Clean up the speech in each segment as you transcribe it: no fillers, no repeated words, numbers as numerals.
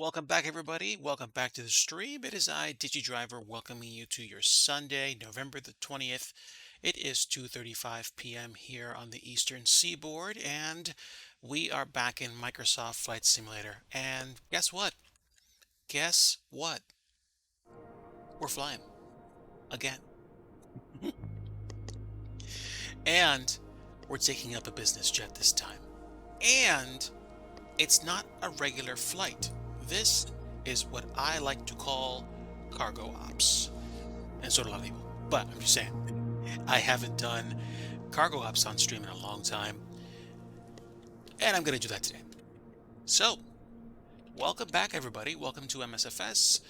Welcome back, everybody. Welcome back to the stream. It is I, Digi Driver, welcoming you to your Sunday, November the 20th. It is 2:35 p.m. here on the Eastern Seaboard, and we are back in Microsoft Flight Simulator. And guess what? Guess what? We're flying again. And we're taking up a business jet this time. And it's not a regular flight. This is what I like to call cargo ops. And so do a lot of people. But I'm just saying, I haven't done cargo ops on stream in a long time. And I'm going to do that today. So, welcome back, everybody. Welcome to MSFS,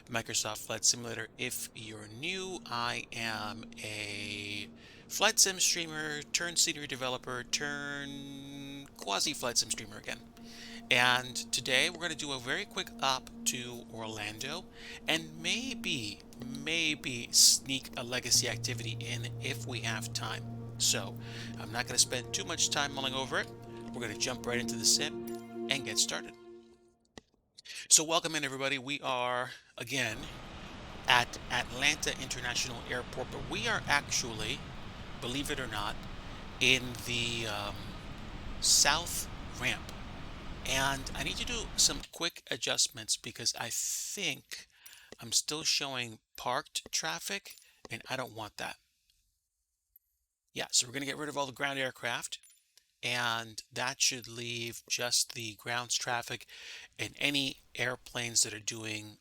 Microsoft Flight Simulator. If you're new, I am a flight sim streamer, turn senior developer, turn quasi-flight sim streamer again. And today we're going to do a very quick op to Orlando and maybe sneak a legacy activity in if we have time. So I'm not going to spend too much time mulling over it. We're going to jump right into the sim and get started. So welcome in, everybody. We are again at Atlanta International Airport, but we are actually, believe it or not, in the south ramp. And I need to do some quick adjustments because I think I'm still showing parked traffic and I don't want that. Yeah, so we're going to get rid of all the ground aircraft and that should leave just the grounds traffic and any airplanes that are doing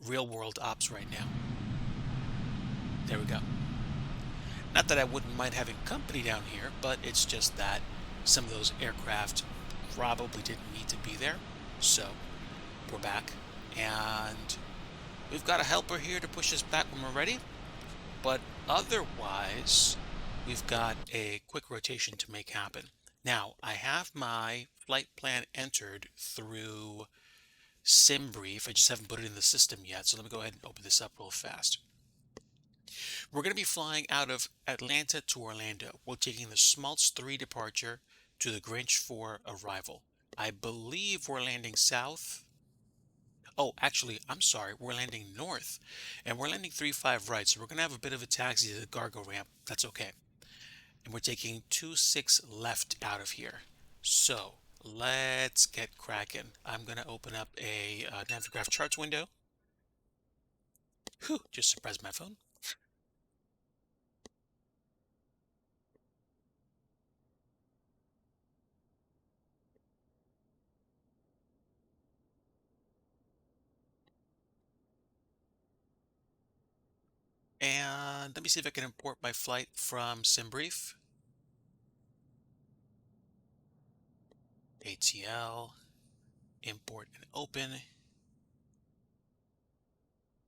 real world ops right now. There we go. Not that I wouldn't mind having company down here, but it's just that some of those aircraft probably didn't need to be there. So we're back and we've got a helper here to push us back when we're ready, but otherwise we've got a quick rotation to make happen. Now I have my flight plan entered through SimBrief. I just haven't put it in the system yet, so let me go ahead and open this up real fast. We're going to be flying out of Atlanta to Orlando. We're taking the Schmaltz 3 departure to the Grinch 4 arrival. I believe we're landing south. Oh, actually, I'm sorry, we're landing north. And we're landing 3-5 right, so we're going to have a bit of a taxi to the cargo ramp. That's okay. And we're taking 2-6 left out of here. So, let's get cracking. I'm going to open up a Navigraph charts window. Whew, just surprised my phone. And let me see if I can import my flight from SimBrief. ATL, import and open.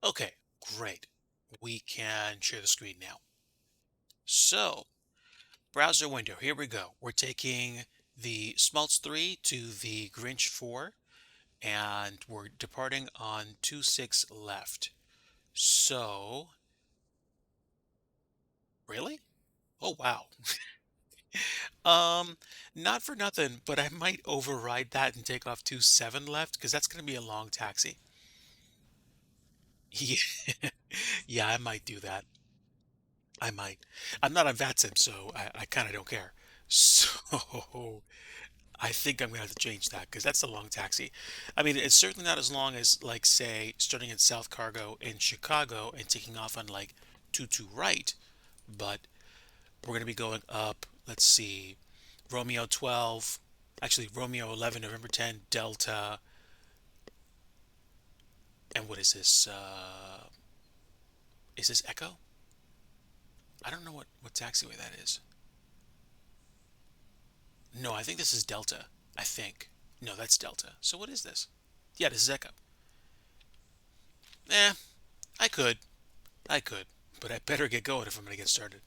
Okay, great. We can share the screen now. So Browser window, here we go. We're taking the Smaltz 3 to the Grinch 4, and we're departing on 2-6 left. So, really? Oh, wow. Um, Not for nothing, but I might override that and take off 2-7 left, because that's going to be a long taxi. Yeah, yeah, I might do that. I might. I'm not on VATSIM, so I kind of don't care. So, I think I'm gonna have to change that because that's a long taxi. I mean, it's certainly not as long as, like, say, starting at South Cargo in Chicago and taking off on like 22 right, but we're gonna be going up. Let's see, Romeo 12, actually Romeo 11, November 10, Delta, and what is this? Is this Echo? I don't know what taxiway that is. No, I think this is Delta. I think. No, that's Delta. So what is this? Yeah, this is Echo. Eh, I could. I could, but I better get going if I'm going to get started.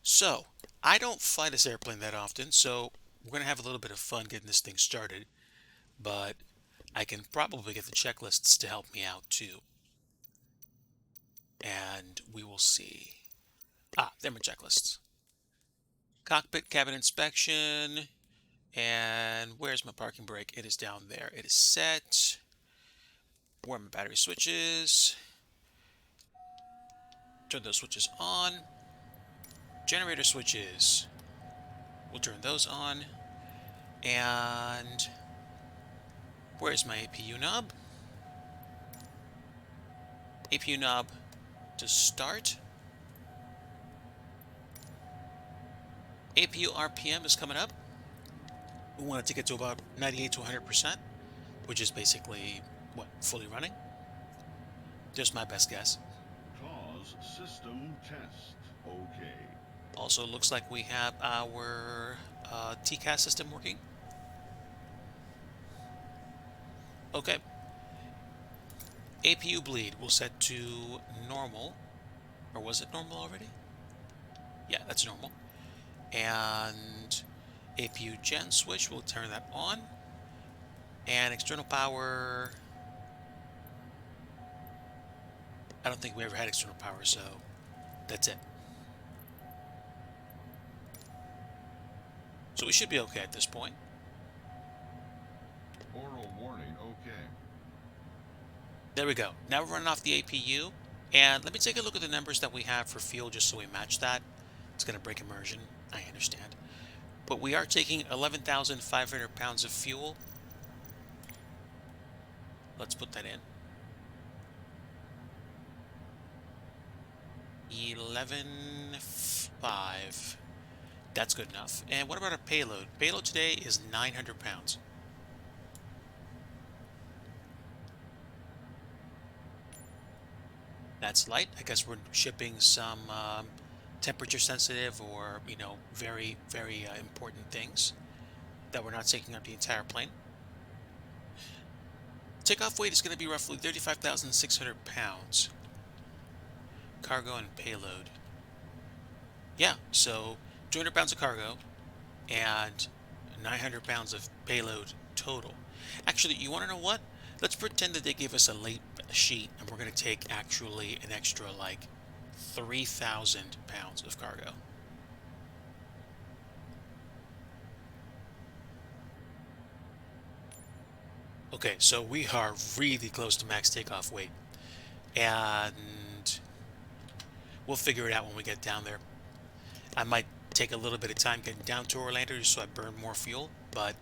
So, I don't fly this airplane that often, so we're going to have a little bit of fun getting this thing started, but I can probably get the checklists to help me out too. And we will see. Ah, there are my checklists. Cockpit cabin inspection. And where's my parking brake? It is down there. It is set. Where are my battery switches? Turn those switches on. Generator switches. We'll turn those on. And where's my APU knob? APU knob to start. APU RPM is coming up. We want it to get to about 98 to 100%, which is basically, what, fully running? Just my best guess. Pause system test. Okay. Also looks like we have our TCAS system working. Okay. APU bleed we'll set to normal. Or was it normal already? Yeah, that's normal. And APU gen switch, we'll turn that on. And external power, I don't think we ever had external power, so that's it. So we should be okay at this point. Oral warning. Okay. There we go. Now we're running off the APU. And let me take a look at the numbers that we have for fuel just so we match that. It's going to break immersion. I understand. But we are taking 11,500 pounds of fuel. Let's put that in. 11,500. That's good enough. And what about our payload? Payload today is 900 pounds. That's light. I guess we're shipping some temperature sensitive or, very, very important things that we're not taking up the entire plane. Takeoff weight is going to be roughly 35,600 pounds. Cargo and payload. Yeah, so 200 pounds of cargo and 900 pounds of payload total. Actually, you want to know what? Let's pretend that they gave us a late sheet and we're going to take actually an extra like 3,000 pounds of cargo. Okay, so we are really close to max takeoff weight, and we'll figure it out when we get down there. I might take a little bit of time getting down to Orlando just so I burn more fuel, but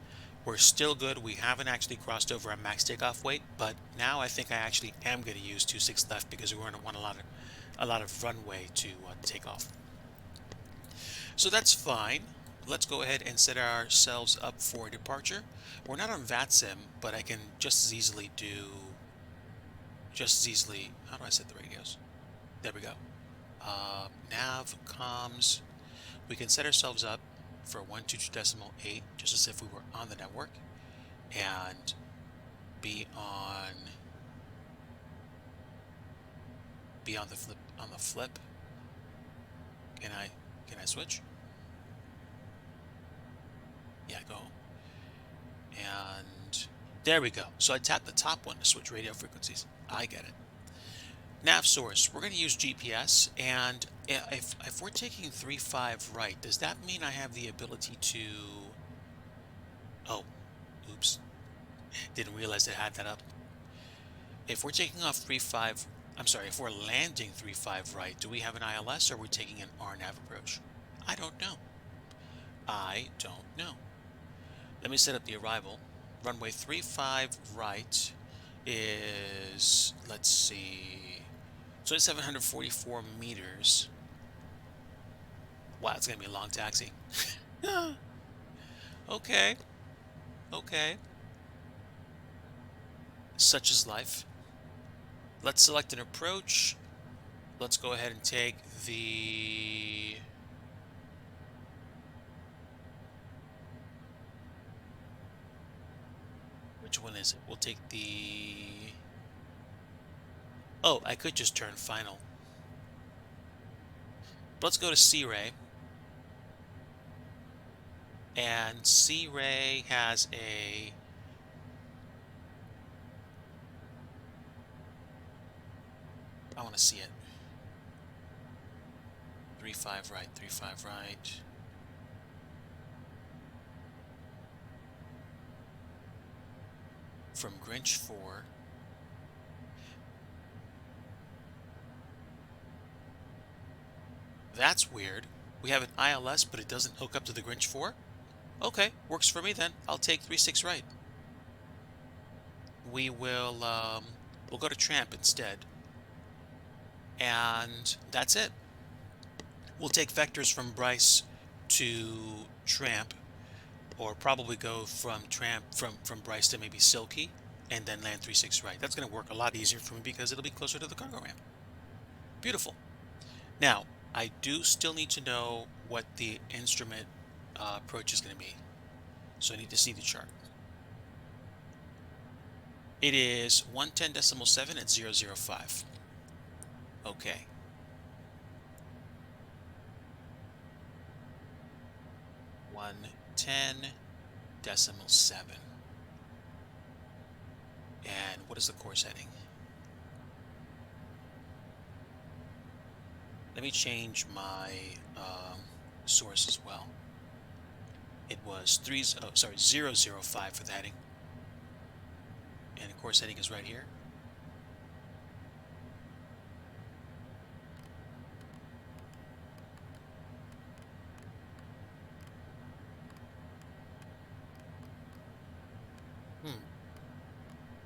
we're still good. We haven't actually crossed over our max takeoff weight, but now I think I actually am going to use 2-6 left because we're going to want a lot of runway to take off. So that's fine. Let's go ahead and set ourselves up for departure. We're not on VATSIM, but I can just as easily how do I set the radios? There we go. Nav, comms. We can set ourselves up for 122.8, just as if we were on the network, and be on the flip. Can I switch? Yeah, go. And there we go. So I tapped the top one to switch radio frequencies. I get it. Nav source. We're going to use GPS. And if we're taking 3-5 right, does that mean I have the ability to... Oh, oops. Didn't realize I had that up. If we're taking off 3-5, I'm sorry, if we're landing 3-5 right, do we have an ILS or are we taking an RNAV approach? I don't know. I don't know. Let me set up the arrival. Runway 35 right is, let's see, 2,744 meters. Wow, it's going to be a long taxi. Okay, okay. Such is life. Let's select an approach. Let's go ahead and take the... Which one is it? We'll take the... Oh, I could just turn final. But let's go to C-Ray. And C-Ray has a... I want to see it. 3-5 right, 3-5 right. From Grinch 4. That's weird. We have an ILS, but it doesn't hook up to the Grinch 4? Okay, works for me then. I'll take 3-6 right. We'll go to Tramp instead. And that's it. We'll take vectors from Bryce to Tramp, or probably go from Bryce to maybe Silky, and then land 3-6 right. That's going to work a lot easier for me because it'll be closer to the cargo ramp. Beautiful. Now, I do still need to know what the instrument approach is going to be. So I need to see the chart. It is 110.7 at 005. Okay. 110.7. And what is the course heading? Let me change my source as well. It was 005 for the heading. And the course heading is right here.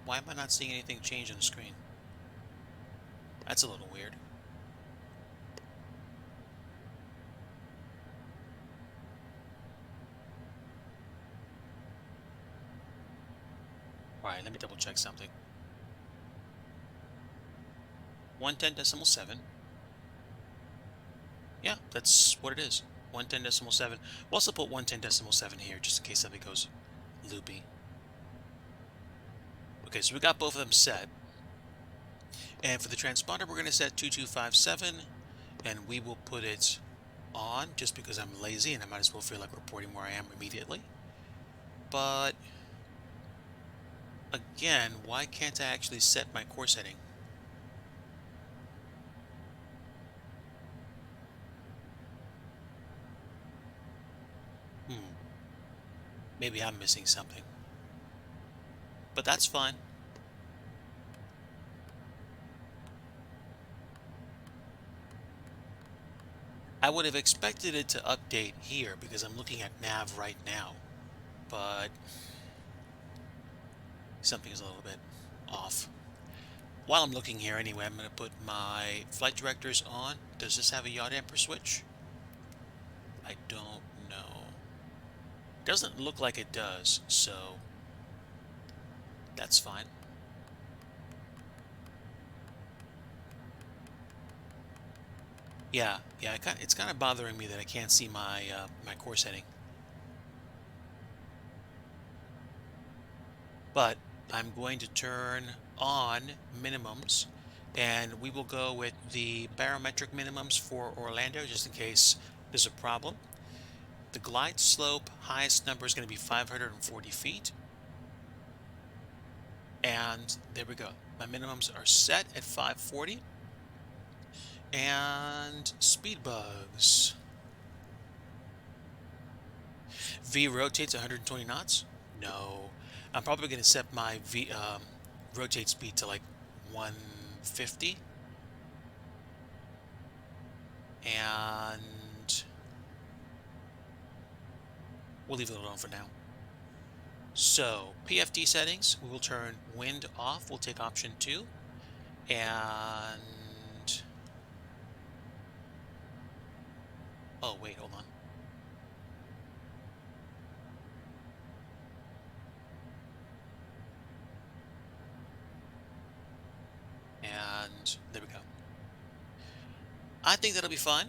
Why am I not seeing anything change on the screen? That's a little weird. Alright, let me double check something. 110.7. Yeah, that's what it is. 110.7. We'll also put 110.7 here just in case something goes loopy. Okay, so we got both of them set. And for the transponder, we're going to set 2257, and we will put it on just because I'm lazy and I might as well feel like reporting where I am immediately. But again, why can't I actually set my course heading? Maybe I'm missing something. But that's fine. I would have expected it to update here because I'm looking at nav right now. But something is a little bit off. While I'm looking here anyway, I'm going to put my flight directors on. Does this have a yaw damper switch? I don't know. Doesn't look like it does, so that's fine. Yeah, it's kind of bothering me that I can't see my my course heading. But I'm going to turn on minimums, and we will go with the barometric minimums for Orlando just in case there's a problem. The glide slope highest number is going to be 540 feet. And there we go. My minimums are set at 540. And speed bugs. V rotates 120 knots. No, I'm probably going to set my V rotate speed to like 150. And we'll leave it alone for now. So PFD settings, we will turn wind off. We'll take option 2. And oh wait, hold on. And there we go. I think that'll be fine.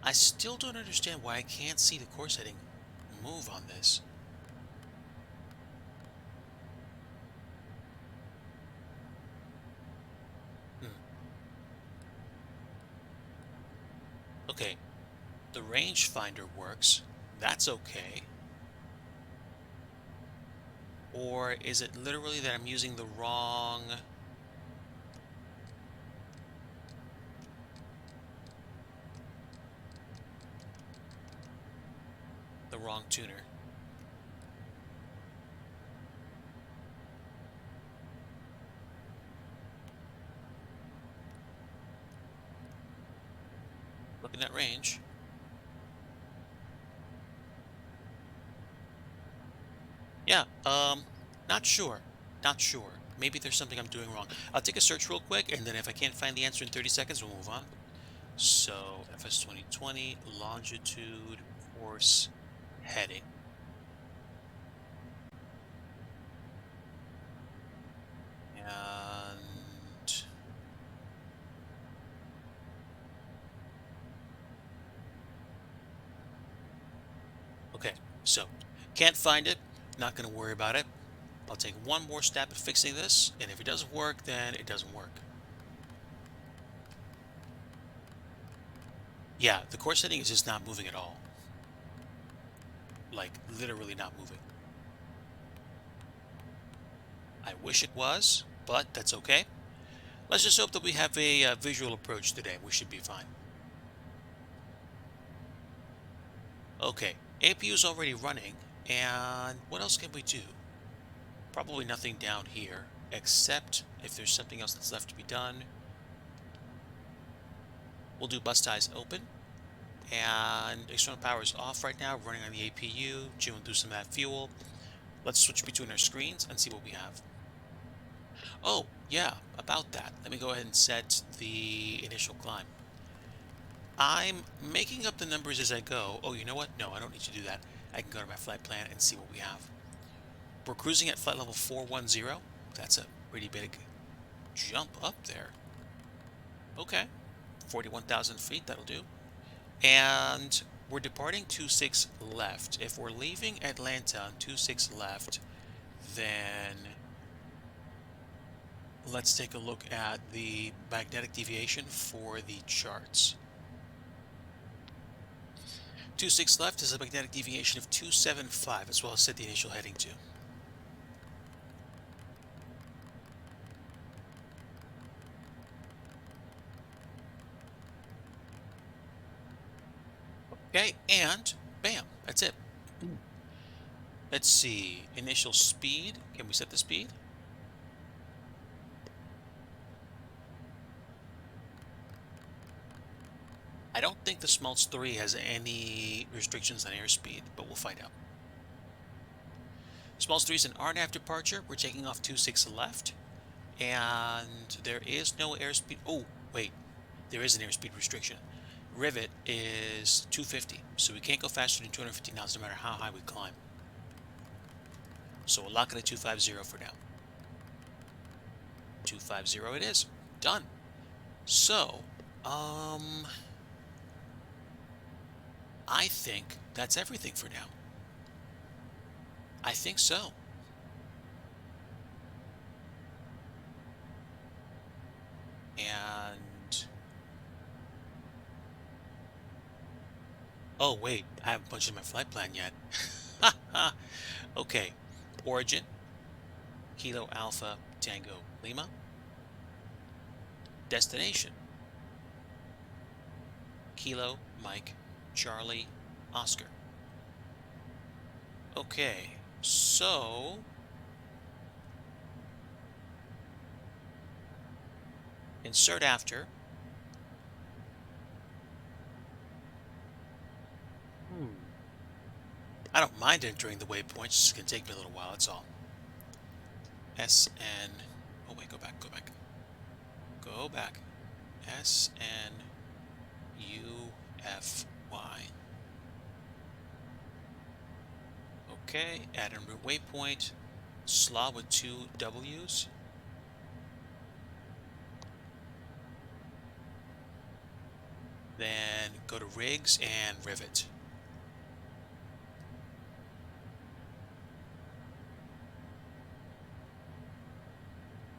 I still don't understand why I can't see the course heading move on this. Hmm. Okay, the rangefinder works. That's okay. Or is it literally that I'm using the wrong... tuner? Looking at range. Yeah, not sure. Not sure. Maybe there's something I'm doing wrong. I'll take a search real quick, and then if I can't find the answer in 30 seconds, we'll move on. So, FS 2020, longitude, course, heading. And... okay, so, can't find it. Not going to worry about it. I'll take one more stab at fixing this, and if it doesn't work, then it doesn't work. Yeah, the course heading is just not moving at all. Like, literally not moving. I wish it was, but that's okay. Let's just hope that we have a visual approach today. We should be fine. Okay, APU is already running, and what else can we do? Probably nothing down here, except if there's something else that's left to be done. We'll do bus ties open, and external power is off right now, running on the APU, chewing through some of that fuel. Let's switch between our screens and see what we have. Oh, yeah, about that. Let me go ahead and set the initial climb. I'm making up the numbers as I go. Oh, you know what? No, I don't need to do that. I can go to my flight plan and see what we have. We're cruising at flight level 410. That's a pretty big jump up there. Okay, 41,000 feet, that'll do. And we're departing 26 left. If we're leaving Atlanta on 26 left, then let's take a look at the magnetic deviation for the charts. 26 left is a magnetic deviation of 275, as well as set the initial heading to. Okay, and bam, that's it. Let's see, initial speed. Can we set the speed? I don't think the Schmaltz 3 has any restrictions on airspeed, but we'll find out. Schmaltz 3 is an RNAV departure. We're taking off 26 left, and there is no airspeed. Oh, wait, there is an airspeed restriction. Rivet is 250, so we can't go faster than 250 knots no matter how high we climb. So we'll lock it at 250 for now. 250 it is. Done. So, I think that's everything for now. I think so. And Oh, wait, I haven't punched in my flight plan yet. Okay. Origin, Kilo Alpha Tango Lima. Destination, Kilo Mike Charlie Oscar. Okay, so insert after. Hmm. I don't mind entering the waypoints. It's going to take me a little while, that's all. SN. Oh, wait, go back, go back. Go back. SNUFY. Okay, add a new waypoint. Slaw with 2 W's. Then go to rigs and rivet.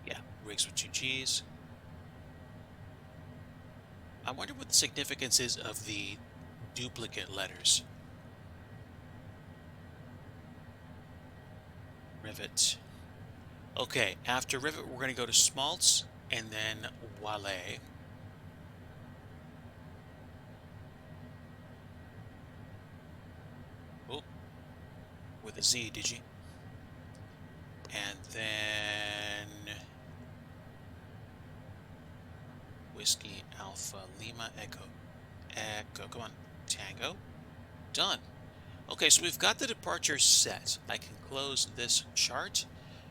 Yeah, rigs with 2 G's. I wonder what the significance is of the duplicate letters. Rivet. Okay, after rivet, we're going to go to smaltz and then wale. Oh, with a Z, Digi. And then Whiskey Alpha Lima Echo. Echo, come on. Tango. Done. Okay, so we've got the departure set. I can close this chart,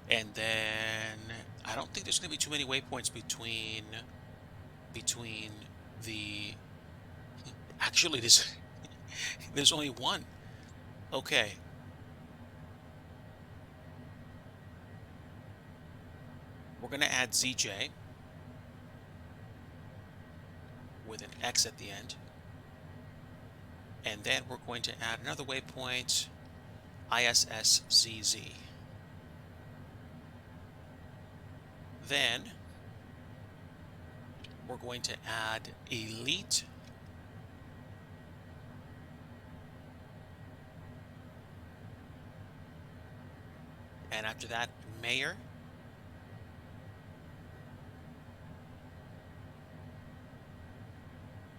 and then I don't think there's going to be too many waypoints between the. Actually, there's only one. Okay. We're going to add ZJ with an X at the end. And then we're going to add another waypoint, ISSZZ. Then we're going to add elite. And after that, mayor.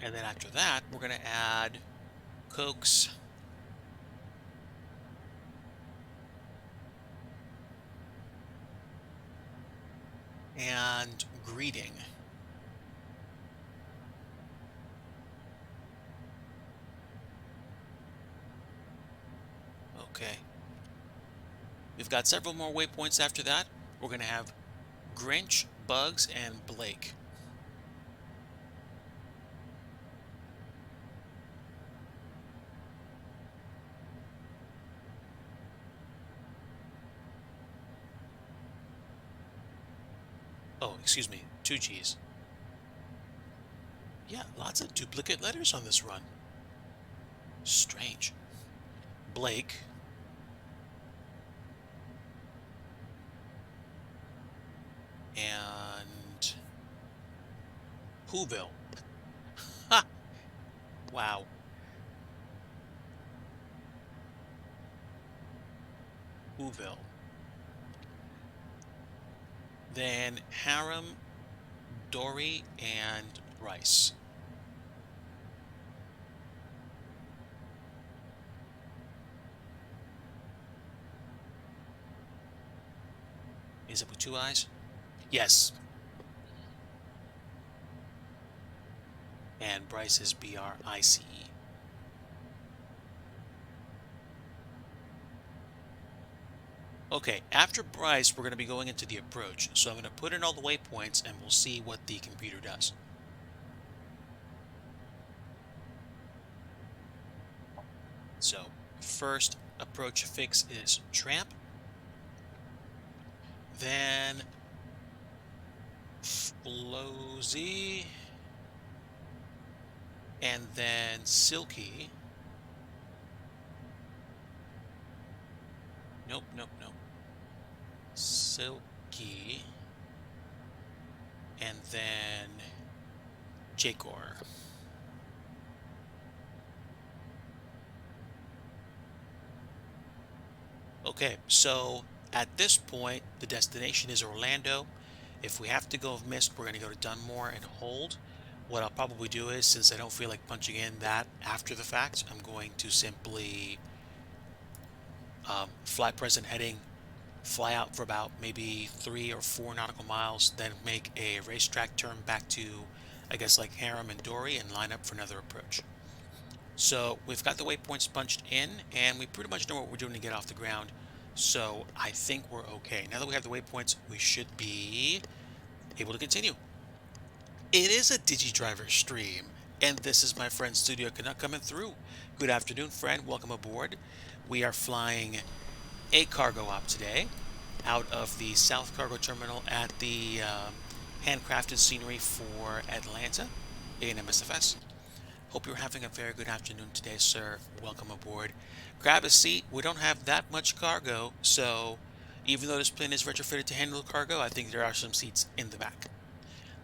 And then after that, we're going to add Cokes. And greeting. Okay. We've got several more waypoints after that. We're going to have Grinch, Bugs, and Blake. Oh, excuse me, 2 G's. Yeah, lots of duplicate letters on this run. Strange. Blake. And Whoville. Ha! Wow. Whoville. Then Harem, Dory, and Bryce. Is it with 2 eyes? Yes. And Bryce is BRICE. Okay, after Bryce, we're going to be going into the approach. So I'm going to put in all the waypoints and we'll see what the computer does. So first approach fix is tramp. Then Flozy. And then Silky. Nope, nope, nope. Silky. And then Jacor. Okay, so at this point, the destination is Orlando. If we have to go of Mist, we're going to go to Dunmore and hold. What I'll probably do is, since I don't feel like punching in that after the fact, I'm going to simply fly present heading, fly out for about maybe 3 or 4 nautical miles, then make a racetrack turn back to, I guess, like Harem and Dory and line up for another approach. So we've got the waypoints punched in, and we pretty much know what we're doing to get off the ground. So I think we're okay. Now that we have the waypoints, we should be able to continue. It is a DigiDriver stream, and this is my friend Studio Canuck coming through. Good afternoon, friend. Welcome aboard. We are flying a cargo op today out of the South Cargo Terminal at the Handcrafted Scenery for Atlanta, ANMSFS. Hope you're having a very good afternoon today, sir. Welcome aboard. Grab a seat. We don't have that much cargo, so even though this plane is retrofitted to handle cargo, I think there are some seats in the back.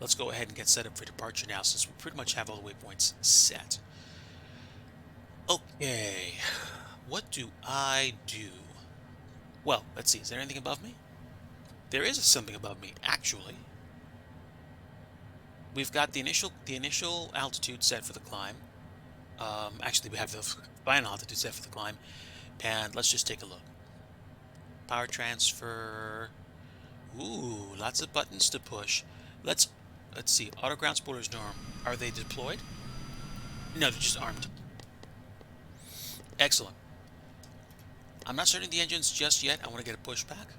Let's go ahead and get set up for departure now, since we pretty much have all the waypoints set. Okay, what do I do? Well, let's see. Is there anything above me? There is something above me, actually. We've got the initial altitude set for the climb. Actually, we have the final altitude set for the climb. And let's just take a look. Power transfer. Ooh, lots of buttons to push. Let's see. Auto ground spoilers norm. Are they deployed? No, they're just armed. Excellent. I'm not starting the engines just yet. I want to get a pushback.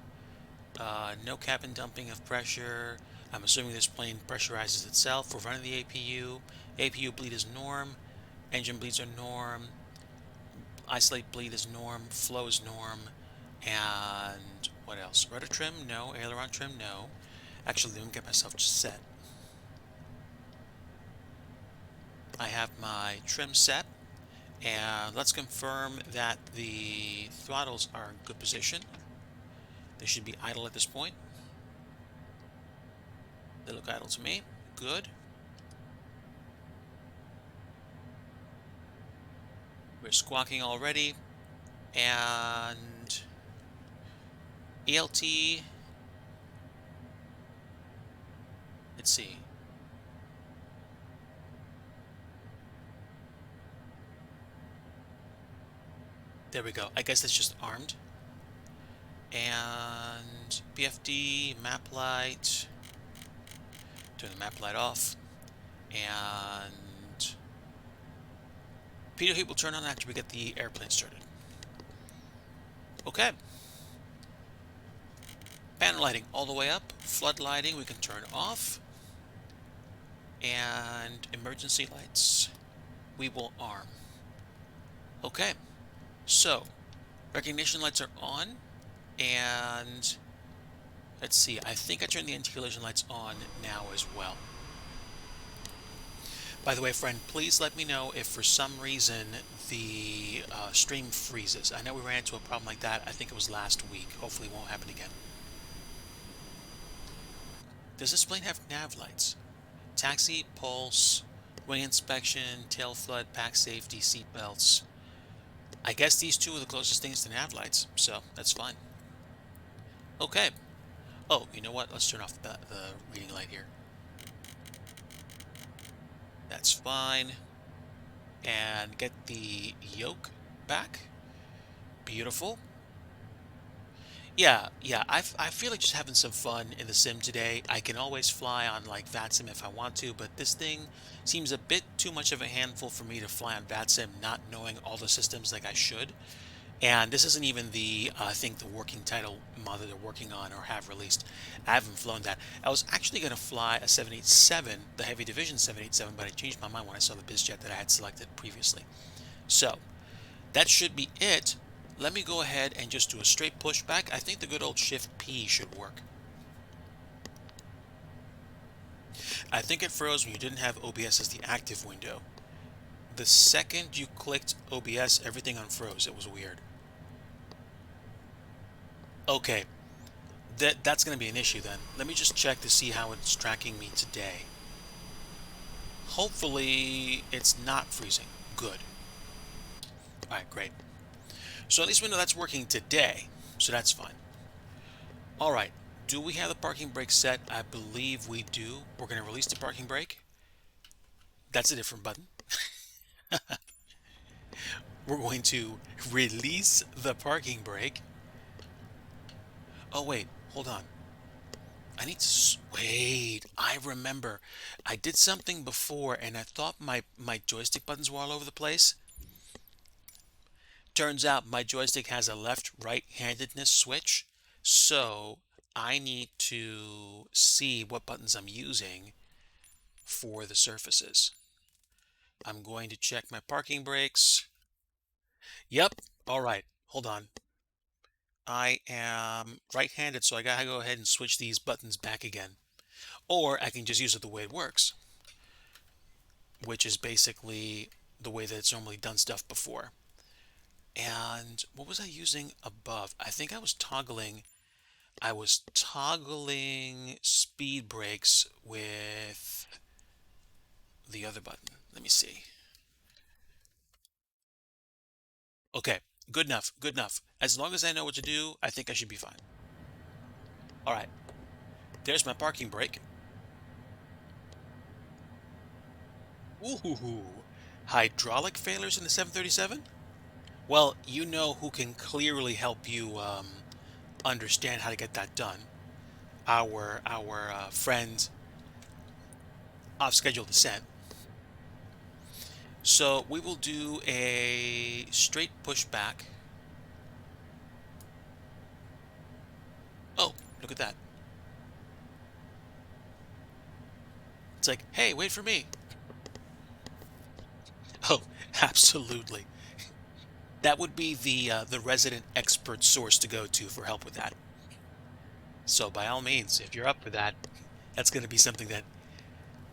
No cabin dumping of pressure. I'm assuming this plane pressurizes itself. We're running the APU. APU bleed is norm. Engine bleeds are norm. Isolate bleed is norm. Flow is norm. And what else? Rudder trim? No. Aileron trim? No. Actually, let me get myself set. I have my trim set. And let's confirm that the throttles are in good position. They should be idle at this point. They look idle to me. Good. We're squawking already. And ELT. Let's see. There we go. I guess that's just armed. And BFD, map light. Turn the map light off. And pitot heat will turn on after we get the airplane started. Okay. Banner lighting all the way up. Flood lighting we can turn off. And emergency lights we will arm. Okay. So, recognition lights are on. And let's see, I think I turned the anti-collision lights on now as well. By the way, friend, please let me know if for some reason the stream freezes. I know we ran into a problem like that. I think it was last week. Hopefully it won't happen again. Does this plane have nav lights? Taxi, pulse, wing inspection, tail flood, pack safety, seat belts. I guess these two are the closest things to nav lights, so that's fine. Okay. Oh, you know what? Let's turn off the reading light here. That's fine. And get the yoke back. Beautiful. Yeah, I feel like just having some fun in the sim today. I can always fly on like VATSIM if I want to, but this thing seems a bit too much of a handful for me to fly on VATSIM, not knowing all the systems like I should. And this isn't even the, I think, the working title model they're working on or have released. I haven't flown that. I was actually going to fly a 787, the Heavy Division 787, but I changed my mind when I saw the bizjet that I had selected previously. So, that should be it. Let me go ahead and just do a straight pushback. I think the good old Shift P should work. I think it froze when you didn't have OBS as the active window. The second you clicked OBS, everything unfroze. It was weird. Okay, that's going to be an issue then. Let me just check to see how it's tracking me today. Hopefully, it's not freezing. Good. Alright, great. So at least we know that's working today. So that's fine. All right. Do we have the parking brake set? I believe we do. We're going to release the parking brake. That's a different button. We're going to release the parking brake. Oh, wait. Hold on. I need to wait. I remember. I did something before and I thought my joystick buttons were all over the place. Turns out my joystick has a left-right handedness switch. So I need to see what buttons I'm using for the surfaces. I'm going to check my parking brakes. Yep. All right. Hold on. I am right-handed, so I gotta go ahead and switch these buttons back again. Or I can just use it the way it works, which is basically the way that it's normally done stuff before. And what was I using above? I was toggling speed brakes with the other button. Let me see. Okay, good enough, good enough. As long as I know what to do, I think I should be fine. All right, there's my parking brake. Ooh, hydraulic failures in the 737? Well, you know who can clearly help you understand how to get that done. Our friend off schedule descent. So we will do a straight pushback. Oh, look at that. It's like, hey, wait for me. Oh, absolutely. That would be the resident expert source to go to for help with that. So by all means, if you're up for that, that's going to be something that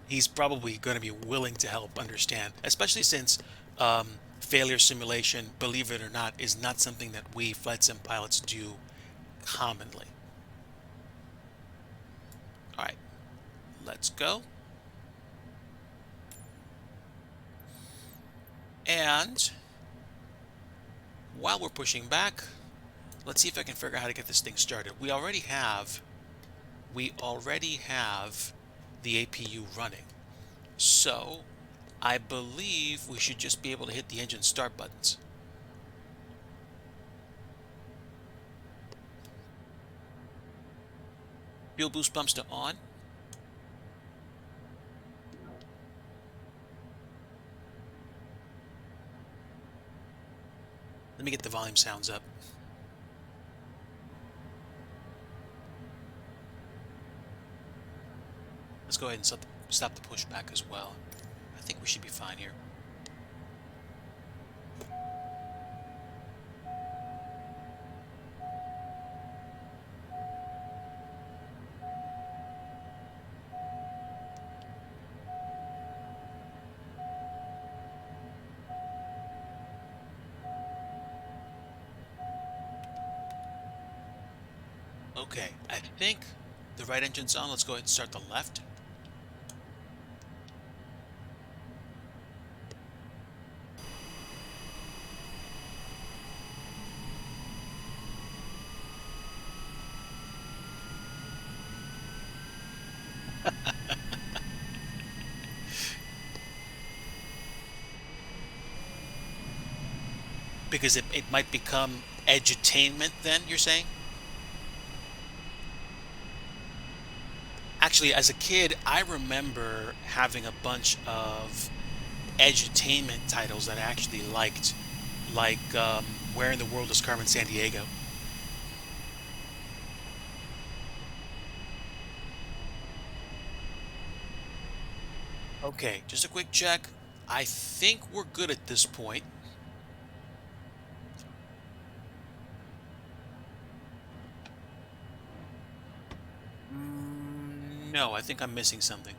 he's probably going to be willing to help understand, especially since failure simulation, believe it or not, is not something that we flight sim pilots do commonly. All right, let's go. And while we're pushing back, let's see if I can figure out how to get this thing started. We already have the APU running. So I believe we should just be able to hit the engine start buttons. Fuel boost pumps to on. Let me get the volume sounds up. Let's go ahead and stop the pushback as well. I think we should be fine here. Okay, I think the right engine's on. Let's go ahead and start the left. Because it might become edutainment then, you're saying? Actually, as a kid, I remember having a bunch of edutainment titles that I actually liked, like Where in the World is Carmen Sandiego? Okay, just a quick check. I think we're good at this point. No, I think I'm missing something.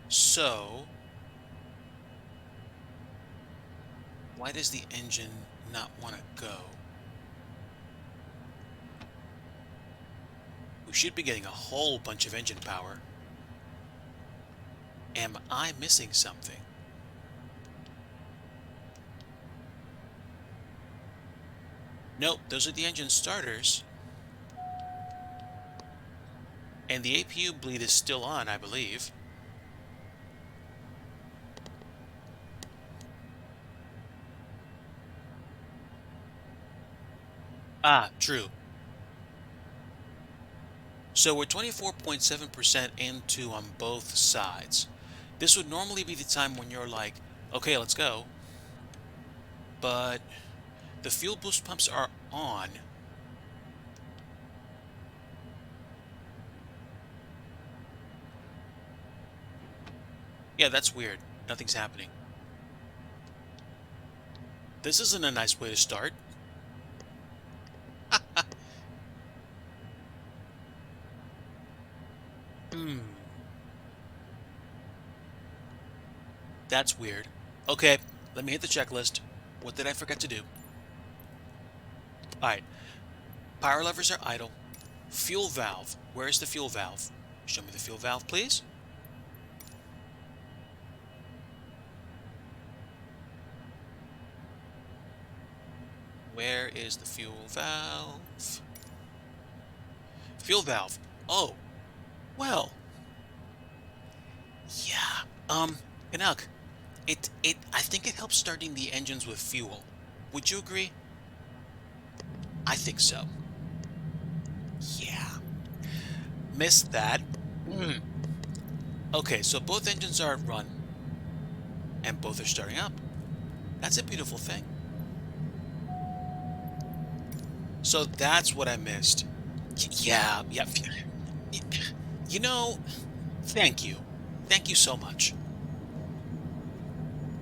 So, why does the engine not want to go? We should be getting a whole bunch of engine power. Am I missing something? Nope, those are the engine starters. And the APU bleed is still on, I believe. Ah, true. So we're 24.7% into on both sides. This would normally be the time when you're like, okay, let's go. But the fuel boost pumps are on. Yeah, that's weird. Nothing's happening. This isn't a nice way to start. Hmm. That's weird. Okay, let me hit the checklist. What did I forget to do? Alright. Power levers are idle. Fuel valve. Where's the fuel valve? Show me the fuel valve, please. Where is the fuel valve? Fuel valve. Oh, well. Yeah. Canuck, I think it helps starting the engines with fuel. Would you agree? I think so. Yeah. Missed that. Mm. Okay, so both engines are at run, and both are starting up. That's a beautiful thing. So that's what I missed. Yeah, yeah. You know, thank you. Thank you so much.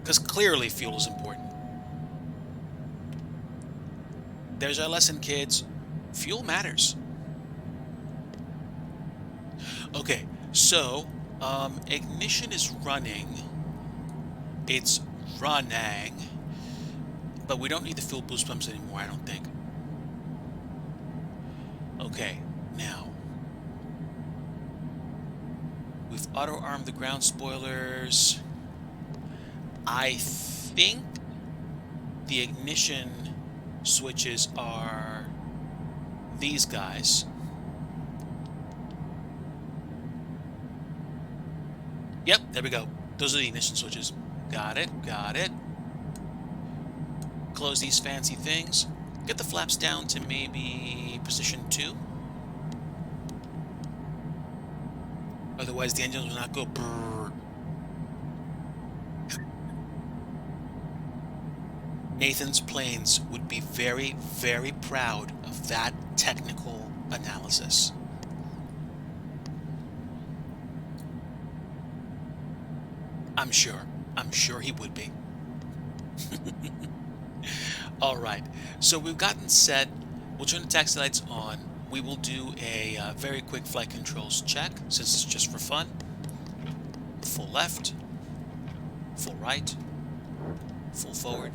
Because clearly fuel is important. There's our lesson, kids. Fuel matters. Okay, so, ignition is running. It's running. But we don't need the fuel boost pumps anymore, I don't think. Okay, now. We've auto-armed the ground spoilers. I think the ignition switches are these guys. Yep, there we go. Those are the ignition switches. Got it, got it. Close these fancy things. Get the flaps down to maybe position 2. Otherwise the engines will not go brrr. Nathan's planes would be very, very proud of that technical analysis. I'm sure. I'm sure he would be. All right. So we've gotten set. We'll turn the taxi lights on. We will do a very quick flight controls check since it's just for fun. Full left, full right, full forward,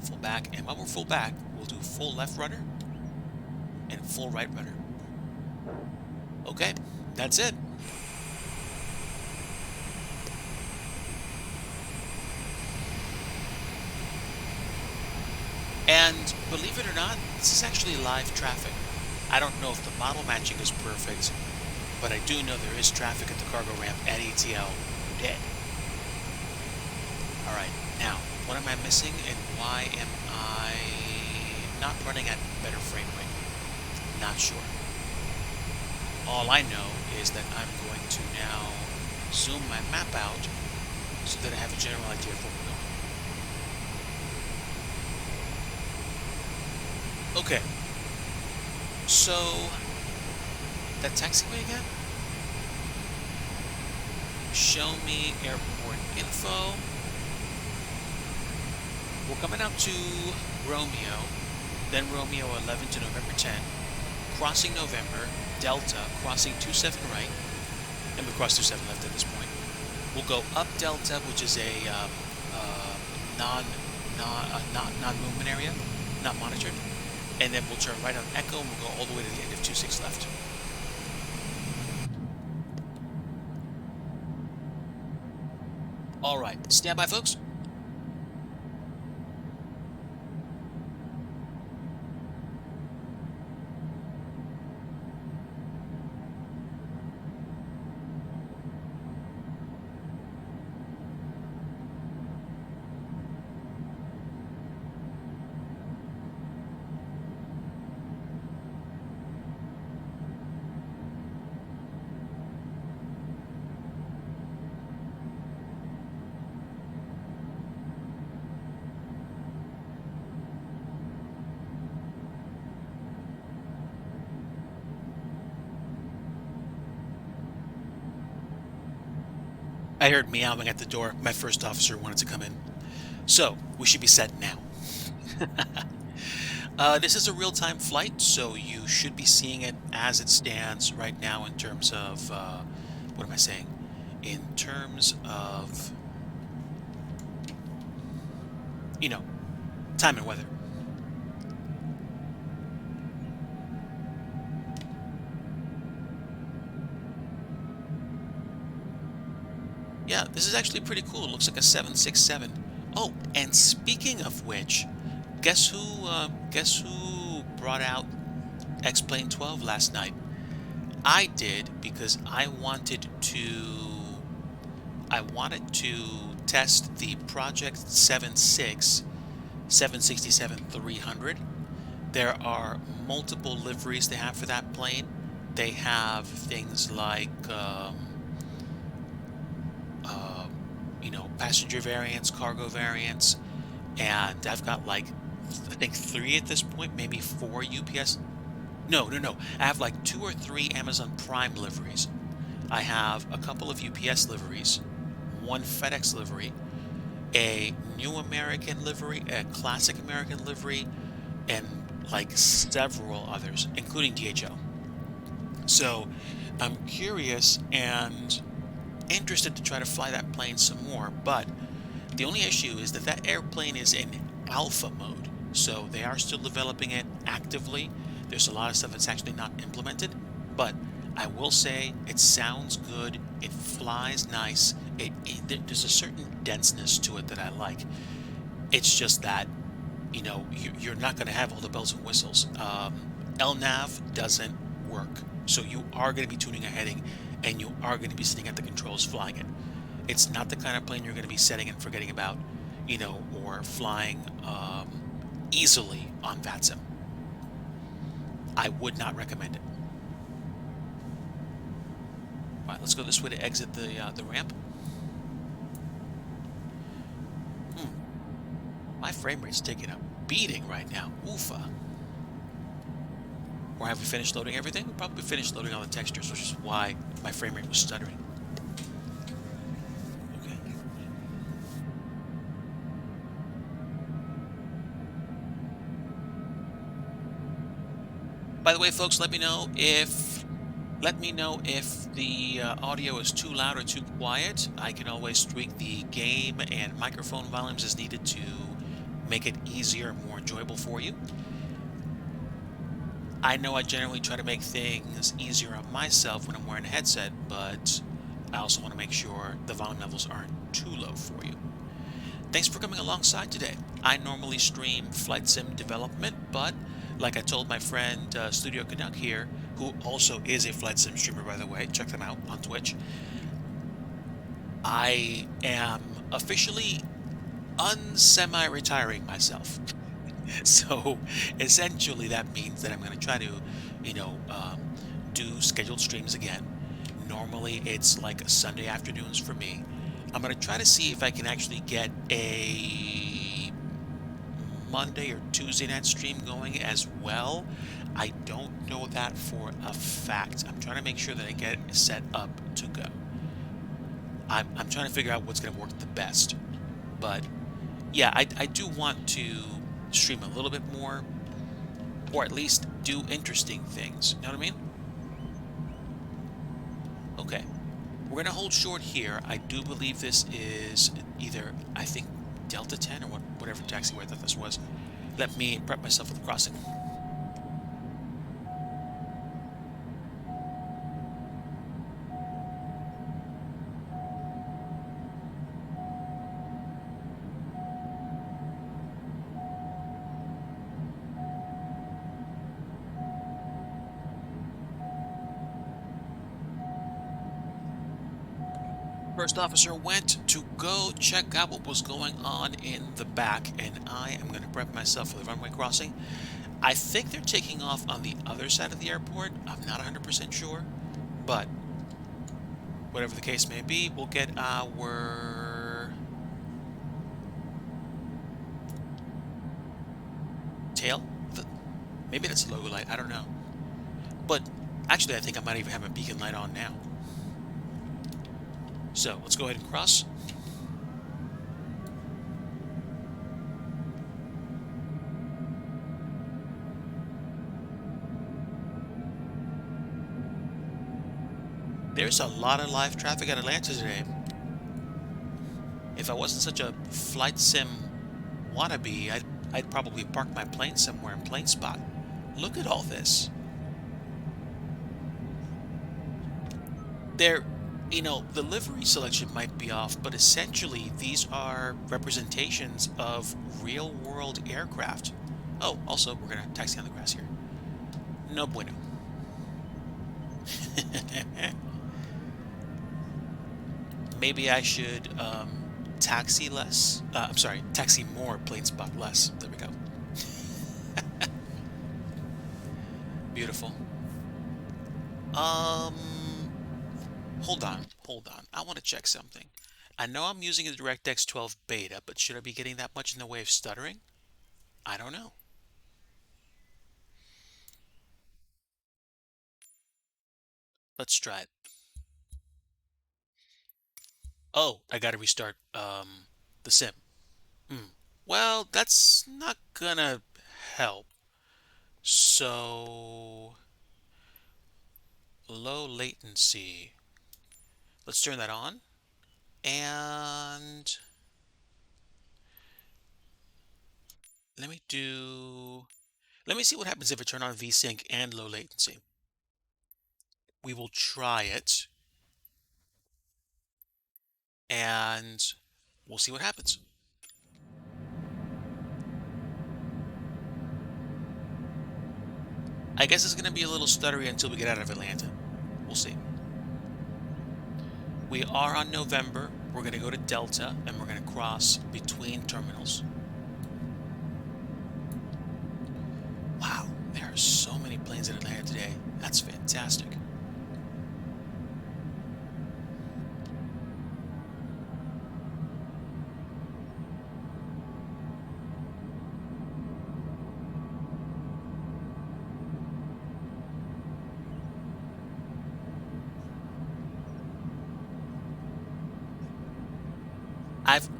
full back. And while we're full back, we'll do full left rudder and full right rudder. Okay, that's it. And believe it or not, this is actually live traffic. I don't know if the model matching is perfect, but I do know there is traffic at the cargo ramp at ATL. Dead. Alright, now, what am I missing and why am I not running at better frame rate? Not sure. All I know is that I'm going to now zoom my map out so that I have a general idea of where we're going. Okay, so that taxiway again? Show me airport info. We're coming out to Romeo, then Romeo 11 to November 10, crossing November, Delta, crossing 27 right, and we crossed 27 left at this point. We'll go up Delta, which is a non-movement area, not monitored. And then we'll turn right on Echo and we'll go all the way to the end of 26 left. All right, stand by, folks. I heard meowing at the door. My first officer wanted to come in. So, we should be set now. This is a real-time flight, so you should be seeing it as it stands right now in terms of, what am I saying? In terms of, you know, time and weather. Yeah, this is actually pretty cool. It looks like a 767. Oh, and speaking of which, guess who brought out X-Plane 12 last night? I did because I wanted to test the Project 76 767-300. There are multiple liveries they have for that plane. They have things like passenger variants, cargo variants, and I've got like I think 3 at this point, maybe 4 UPS. No, no, no. I have like 2 or 3 Amazon Prime liveries. I have a couple of UPS liveries, 1 FedEx livery, a New American livery, a Classic American livery, and like several others, including DHL. So I'm curious and interested to try to fly that plane some more, but the only issue is that that airplane is in alpha mode, so they are still developing it actively. There's a lot of stuff that's actually not implemented, but I will say it sounds good, it flies nice, there's a certain denseness to it that I like. It's just that, you're not going to have all the bells and whistles. LNAV doesn't work, so you are going to be tuning a heading, and you are going to be sitting at the controls flying it. It's not the kind of plane you're going to be setting and forgetting about, or flying easily on VATSIM. I would not recommend it. All right, let's go this way to exit the ramp. My frame rate's taking a beating right now. Oofa. Or have we finished loading everything? We probably finished loading all the textures, which is why my frame rate was stuttering. Okay. By the way, folks, let me know if the audio is too loud or too quiet. I can always tweak the game and microphone volumes as needed to make it easier and more enjoyable for you. I know I generally try to make things easier on myself when I'm wearing a headset, but I also want to make sure the volume levels aren't too low for you. Thanks for coming alongside today. I normally stream flight sim development, but like I told my friend Studio Canuck here, who also is a flight sim streamer, by the way, check them out on Twitch, I am officially unsemi-retiring myself. So essentially that means that I'm going to try to, do scheduled streams again. Normally it's like Sunday afternoons for me. I'm going to try to see if I can actually get a Monday or Tuesday night stream going as well. I don't know that for a fact. I'm trying to make sure that I get it set up to go. I'm trying to figure out what's going to work the best. But yeah, I do want to stream a little bit more, or at least do interesting things. You know what I mean? Okay. We're going to hold short here. I do believe this is either, I think, Delta 10 or whatever taxiway I thought this was. Let me prep myself for the crossing. First officer went to go check out what was going on in the back, and I am going to prep myself for the runway crossing. I think they're taking off on the other side of the airport. I'm not 100% sure, but whatever the case may be, we'll get our tail. Maybe that's a logo light. I don't know. But actually, I think I might even have a beacon light on now. So let's go ahead and cross. There's a lot of live traffic at Atlanta today. If I wasn't such a flight sim wannabe, I'd probably park my plane somewhere in plain spot. Look at all this. There, the livery selection might be off, but essentially these are representations of real-world aircraft. Oh, also, we're gonna taxi on the grass here. No bueno. Maybe I should taxi less. I'm sorry, taxi more, plane spot less. There we go. Beautiful. Um, hold on. I want to check something. I know I'm using a DirectX 12 beta, but should I be getting that much in the way of stuttering? I don't know. Let's try it. Oh, I gotta restart the sim. Hmm. Well, that's not gonna help. So, low latency. Let's turn that on. And let me do... Let me see what happens if I turn on VSync and low latency. We will try it. And we'll see what happens. I guess it's going to be a little stuttery until we get out of Atlanta. We'll see. We are on November. We're going to go to Delta, and we're going to cross between terminals. Wow, there are so many planes in Atlanta today. That's fantastic.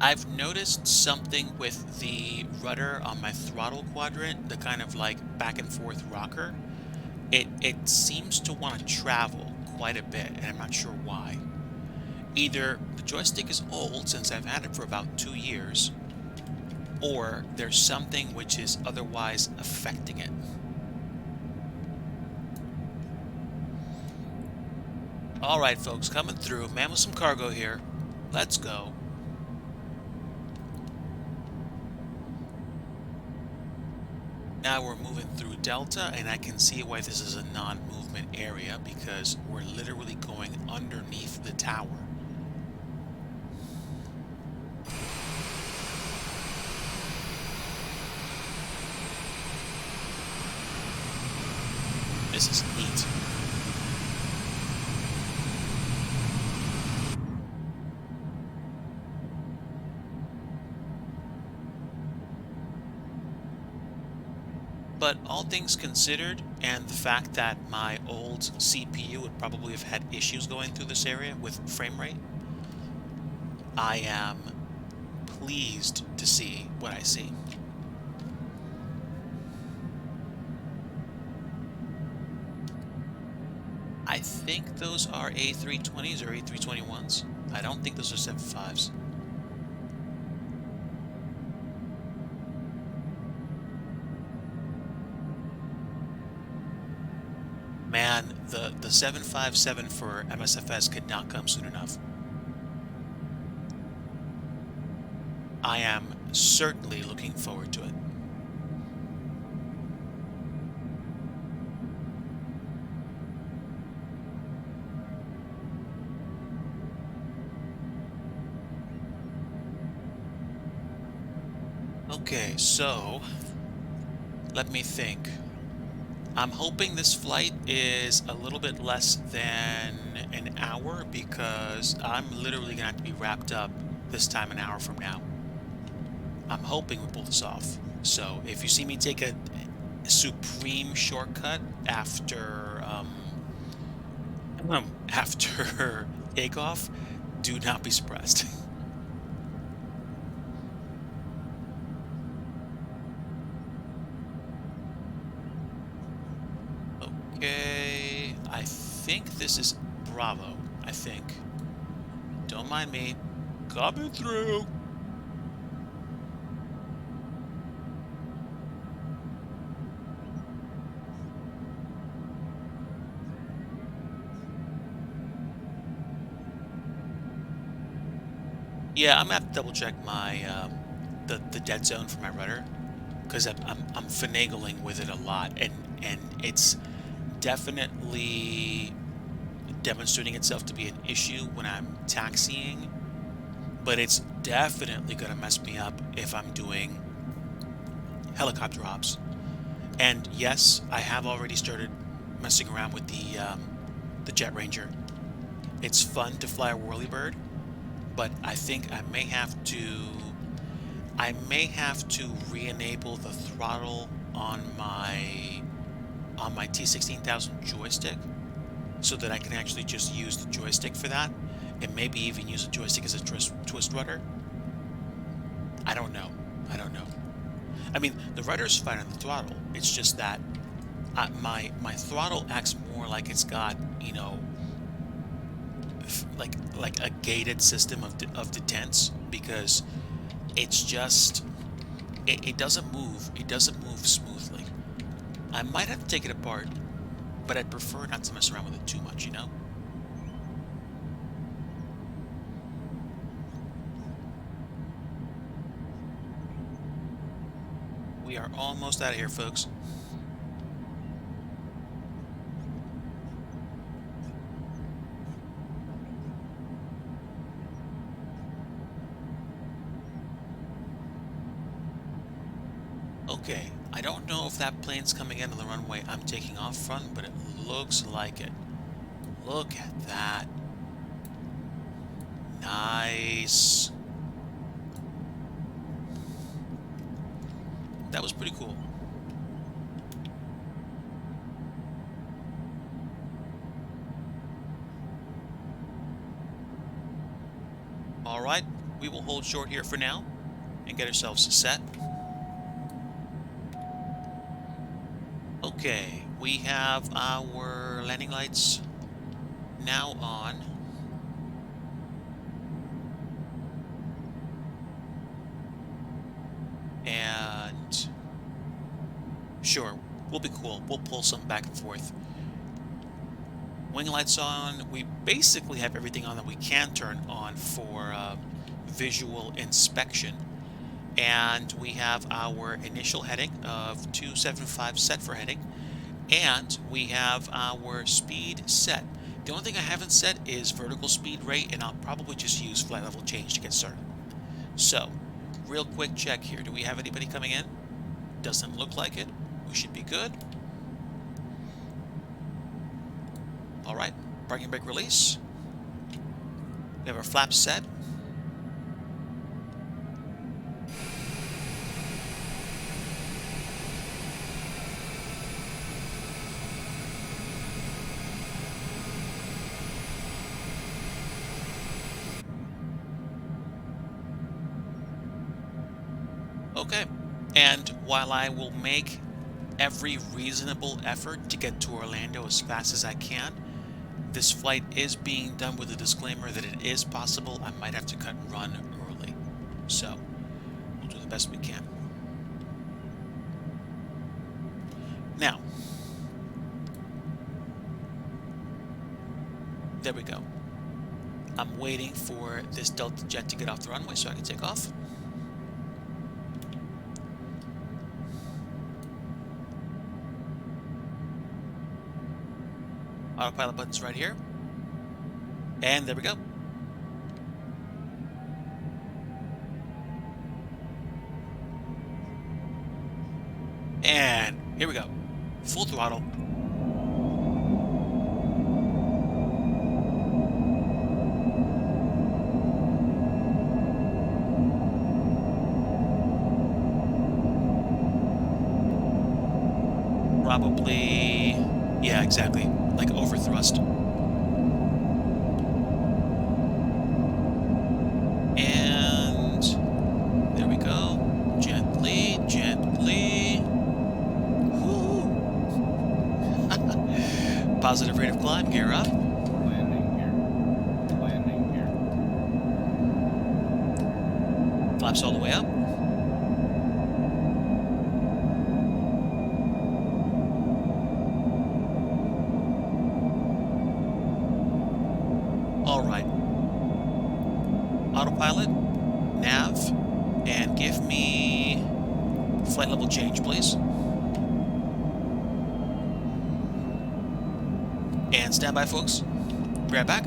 I've noticed something with the rudder on my throttle quadrant, the kind of like back and forth rocker. It seems to want to travel quite a bit, and I'm not sure why. Either the joystick is old since I've had it for about 2 years, or there's something which is otherwise affecting it. All right, folks, coming through. Man with some cargo here. Let's go. Now we're moving through Delta, and I can see why this is a non-movement area because we're literally going underneath the tower. This is neat. But all things considered, and the fact that my old CPU would probably have had issues going through this area with frame rate, I am pleased to see what I see. I think those are A320s or A321s. I don't think those are 75s. Man, the 757 for MSFS could not come soon enough. I am certainly looking forward to it. Okay, so let me think. I'm hoping this flight is a little bit less than an hour because I'm literally gonna have to be wrapped up this time an hour from now. I'm hoping we pull this off. So if you see me take a supreme shortcut after after takeoff, Do not be surprised. Okay, I think this is Bravo. I think. Don't mind me. Coming through. Yeah, I'm gonna have to double check my the dead zone for my rudder because I'm finagling with it a lot, and it's definitely demonstrating itself to be an issue when I'm taxiing, but it's definitely gonna mess me up if I'm doing helicopter hops. And yes, I have already started messing around with the Jet Ranger. It's fun to fly a whirlybird, but I think I may have to re-enable the throttle on my T16000 joystick so that I can actually just use the joystick for that, and maybe even use the joystick as a twist rudder. I don't know. I don't know. I mean, the rudder's fine on the throttle. It's just that my throttle acts more like it's got, you know, like a gated system of detents, because it's just it doesn't move. It doesn't move smoothly. I might have to take it apart, but I'd prefer not to mess around with it too much, you know? We are almost out of here, folks. Okay, I don't know if that plane's coming in on the runway I'm taking off from, but it looks like it. Look at that. Nice. That was pretty cool. All right, we will hold short here for now and get ourselves set. Okay, we have our landing lights now on. And sure, we'll be cool. We'll pull some back and forth. Wing lights on. We basically have everything on that we can turn on for visual inspection. And we have our initial heading of 275 set for heading. And we have our speed set. The only thing I haven't set is vertical speed rate, and I'll probably just use flight level change to get started. So, real quick check here. Do we have anybody coming in? Doesn't look like it. We should be good. All right, parking brake release. We have our flaps set. Okay, and while I will make every reasonable effort to get to Orlando as fast as I can, this flight is being done with a disclaimer that it is possible I might have to cut and run early. So, we'll do the best we can. Now, there we go. I'm waiting for this Delta jet to get off the runway so I can take off. Autopilot button's right here. And there we go. And here we go. Full throttle. Probably, yeah, exactly. Like over thrust. Positive rate of climb, gear up. Landing gear. Landing gear. Flaps all the way up. All right. Autopilot, nav, and give me flight level change, please. And stand by, folks. Be right back.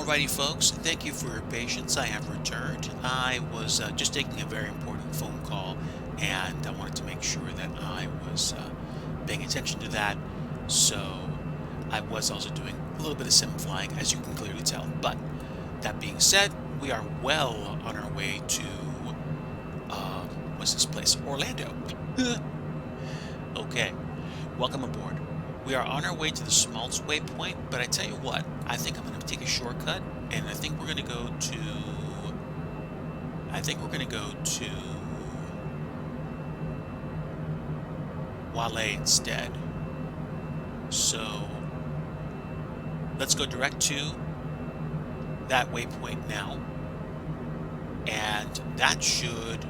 Alrighty, folks, thank you for your patience. I have returned. I was just taking a very important phone call, and I wanted to make sure that I was paying attention to that. So I was also doing a little bit of sim flying, as you can clearly tell. But that being said, we are well on our way to, what's this place? Orlando. Okay, welcome aboard. We are on our way to the Schmaltz waypoint, but I tell you what, I think I'm going to take a shortcut, and I think we're going to go to, Wale instead. So let's go direct to that waypoint now, and that should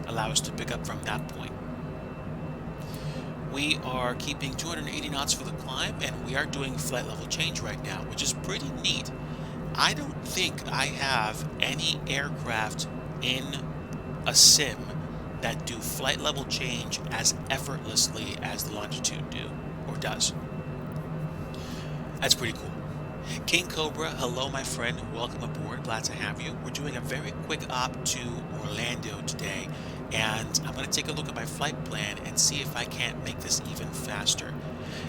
allow us to pick up from that point. We are keeping 280 knots for the climb, and we are doing flight level change right now, which is pretty neat. I don't think I have any aircraft in a sim that do flight level change as effortlessly as the Longitude does. That's pretty cool. King Cobra, hello my friend, welcome aboard, glad to have you. We're doing a very quick op to Orlando today, and I'm going to take a look at my flight plan and see if I can't make this even faster.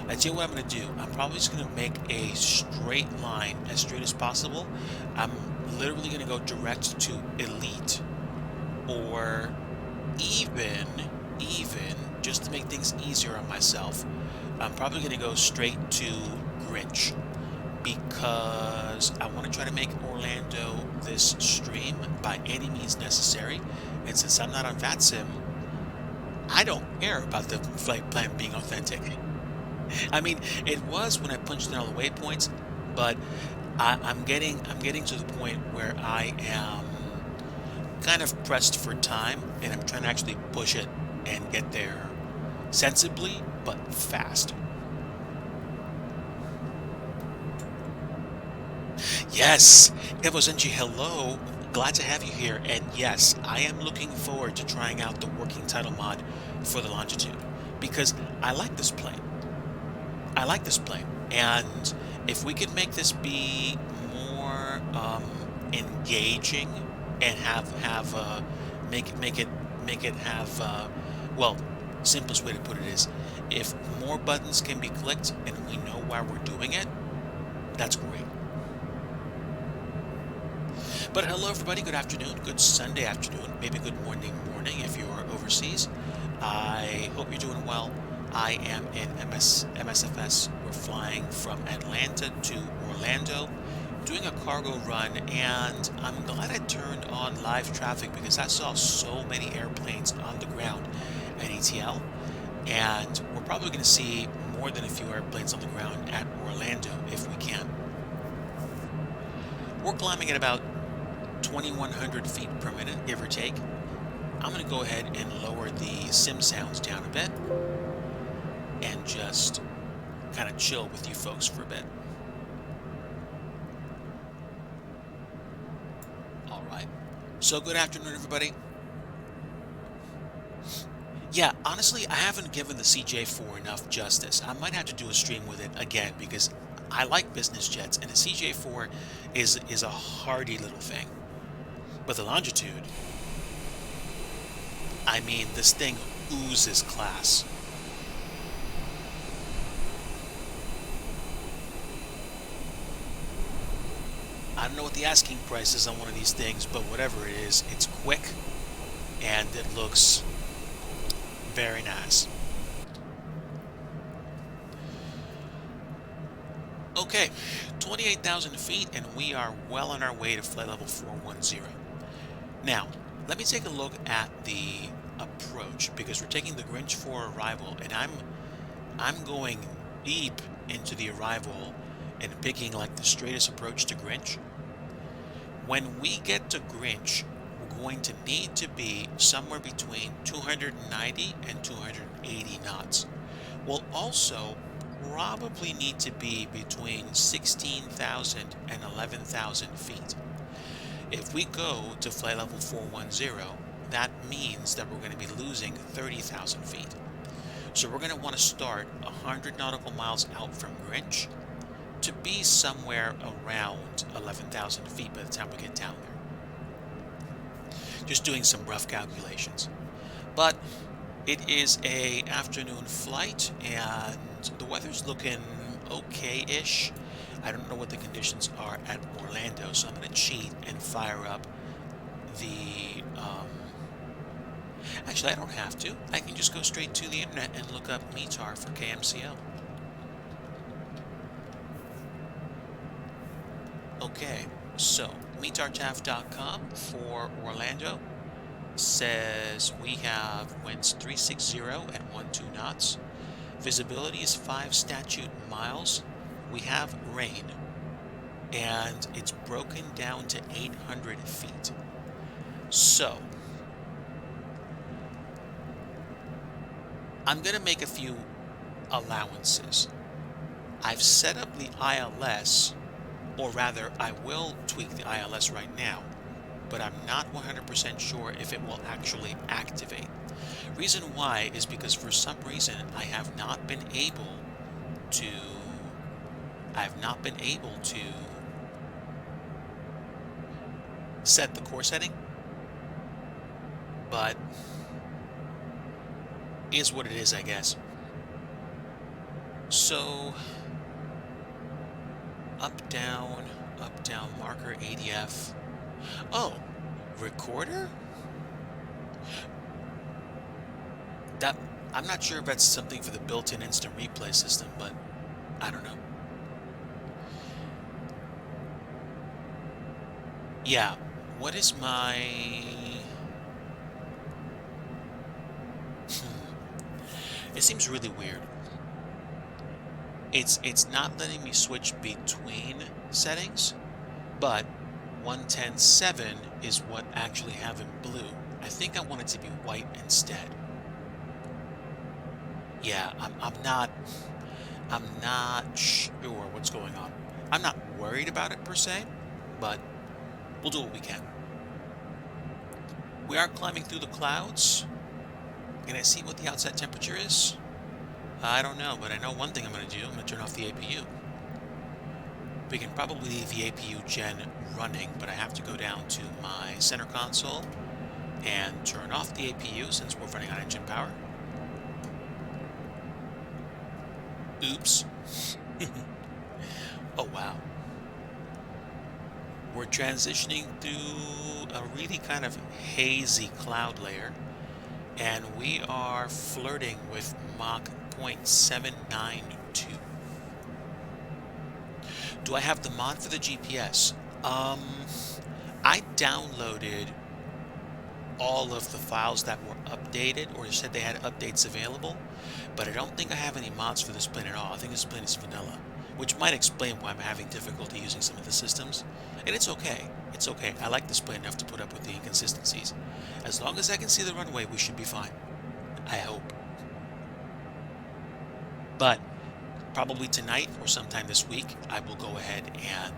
I tell you what I'm going to do. I'm probably just going to make a straight line, as straight as possible. I'm literally going to go direct to Elite, or even, just to make things easier on myself, I'm probably going to go straight to Grinch, because I want to try to make Orlando this stream by any means necessary. And since I'm not on VATSIM, I don't care about the flight plan being authentic. I mean, it was when I punched in all the waypoints, but I'm getting to the point where I am kind of pressed for time, and I'm trying to actually push it and get there sensibly but fast. Yes, Evozenji, hello. Glad to have you here. And yes, I am looking forward to trying out the working title mod for the Longitude, because I like this plane. And if we could make this be more engaging and make it have well, simplest way to put it is, if more buttons can be clicked and we know why we're doing it, that's great. But hello everybody, good afternoon, good Sunday afternoon, maybe good morning if you are overseas. I hope you're doing well. I am in MSFS. We're flying from Atlanta to Orlando, doing a cargo run, and I'm glad I turned on live traffic because I saw so many airplanes on the ground at ETL, and we're probably going to see more than a few airplanes on the ground at Orlando if we can. We're climbing at about 2,100 feet per minute, give or take. I'm going to go ahead and lower the sim sounds down a bit and just kind of chill with you folks for a bit. All right. So good afternoon, everybody. Yeah, honestly, I haven't given the CJ4 enough justice. I might have to do a stream with it again because I like business jets, and the CJ4 is a hardy little thing. But the Longitude, I mean, this thing oozes class. I don't know what the asking price is on one of these things, but whatever it is, it's quick and it looks very nice. Okay, 28,000 feet, and we are well on our way to flight level 410. Now, let me take a look at the approach, because we're taking the Grinch for arrival, and I'm going deep into the arrival and picking like the straightest approach to Grinch. When we get to Grinch, we're going to need to be somewhere between 290 and 280 knots. We'll also probably need to be between 16,000 and 11,000 feet. If we go to flight level 410, that means that we're going to be losing 30,000 feet. So we're going to want to start 100 nautical miles out from Grinch to be somewhere around 11,000 feet by the time we get down there. Just doing some rough calculations. But it is a afternoon flight and the weather's looking okay-ish. I don't know what the conditions are at Orlando, so I'm going to cheat and fire up the actually I don't have to. I can just go straight to the internet and look up METAR for KMCL. Okay, so metartaf.com for Orlando says we have winds 360 at 12 knots. Visibility is 5 statute miles. We have rain, and it's broken down to 800 feet. So, I'm going to make a few allowances. I've set up the ILS, or rather, I will tweak the ILS right now, but I'm not 100% sure if it will actually activate. Reason why is because for some reason I have not been able to set the core setting, but is what it is, I guess. So up down marker ADF. Oh, recorder? That I'm not sure if that's something for the built-in instant replay system, but I don't know. Yeah, what is my It seems really weird. It's not letting me switch between settings, but 110.7 is what I actually have in blue. I think I want it to be white instead. Yeah, I'm not sure what's going on. I'm not worried about it per se, but we'll do what we can. We are climbing through the clouds. Can I see what the outside temperature is? I don't know, but I know one thing I'm going to do. I'm going to turn off the APU. We can probably leave the APU gen running, but I have to go down to my center console and turn off the APU since we're running on engine power. Oops. Oh, wow. We're transitioning through a really kind of hazy cloud layer, and we are flirting with Mach 0.792. Do I have the mod for the GPS? I downloaded all of the files that were updated or said they had updates available, but I don't think I have any mods for this plane at all. I think this plane is vanilla, which might explain why I'm having difficulty using some of the systems. And it's okay. It's okay. I like this plane enough to put up with the inconsistencies. As long as I can see the runway, we should be fine. I hope. But probably tonight or sometime this week, I will go ahead and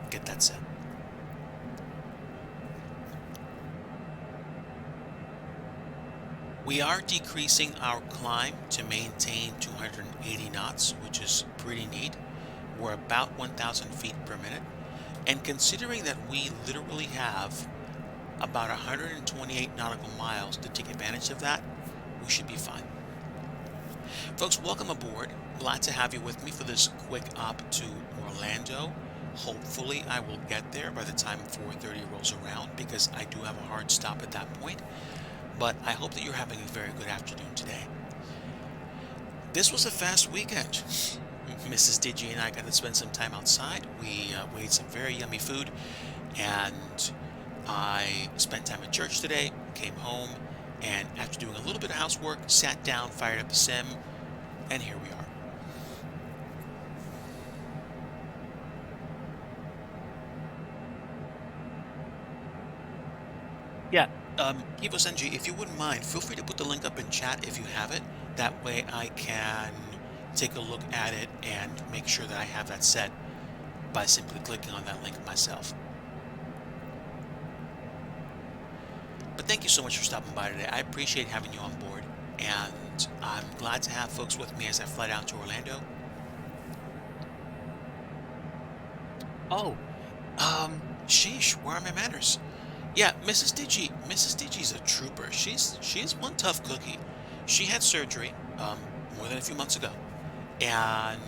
get that set. We are decreasing our climb to maintain 280 knots, which is pretty neat. We're about 1,000 feet per minute. And considering that we literally have about 128 nautical miles to take advantage of that, we should be fine. Folks, welcome aboard. Glad to have you with me for this quick op to Orlando. Hopefully I will get there by the time 4:30 rolls around, because I do have a hard stop at that point. But I hope that you're having a very good afternoon today. This was a fast weekend. Mrs. Digi and I got to spend some time outside. We ate some very yummy food, and I spent time at church today, came home, and after doing a little bit of housework, sat down, fired up a sim, and here we are. Yeah, Evo Senji, if you wouldn't mind, feel free to put the link up in chat if you have it. That way I can take a look at it and make sure that I have that set by simply clicking on that link myself. But thank you so much for stopping by today. I appreciate having you on board, and I'm glad to have folks with me as I fly down to Orlando. Oh, sheesh, where are my manners? Yeah, Mrs. Digi's a trooper. She's one tough cookie. She had surgery, more than a few months ago, and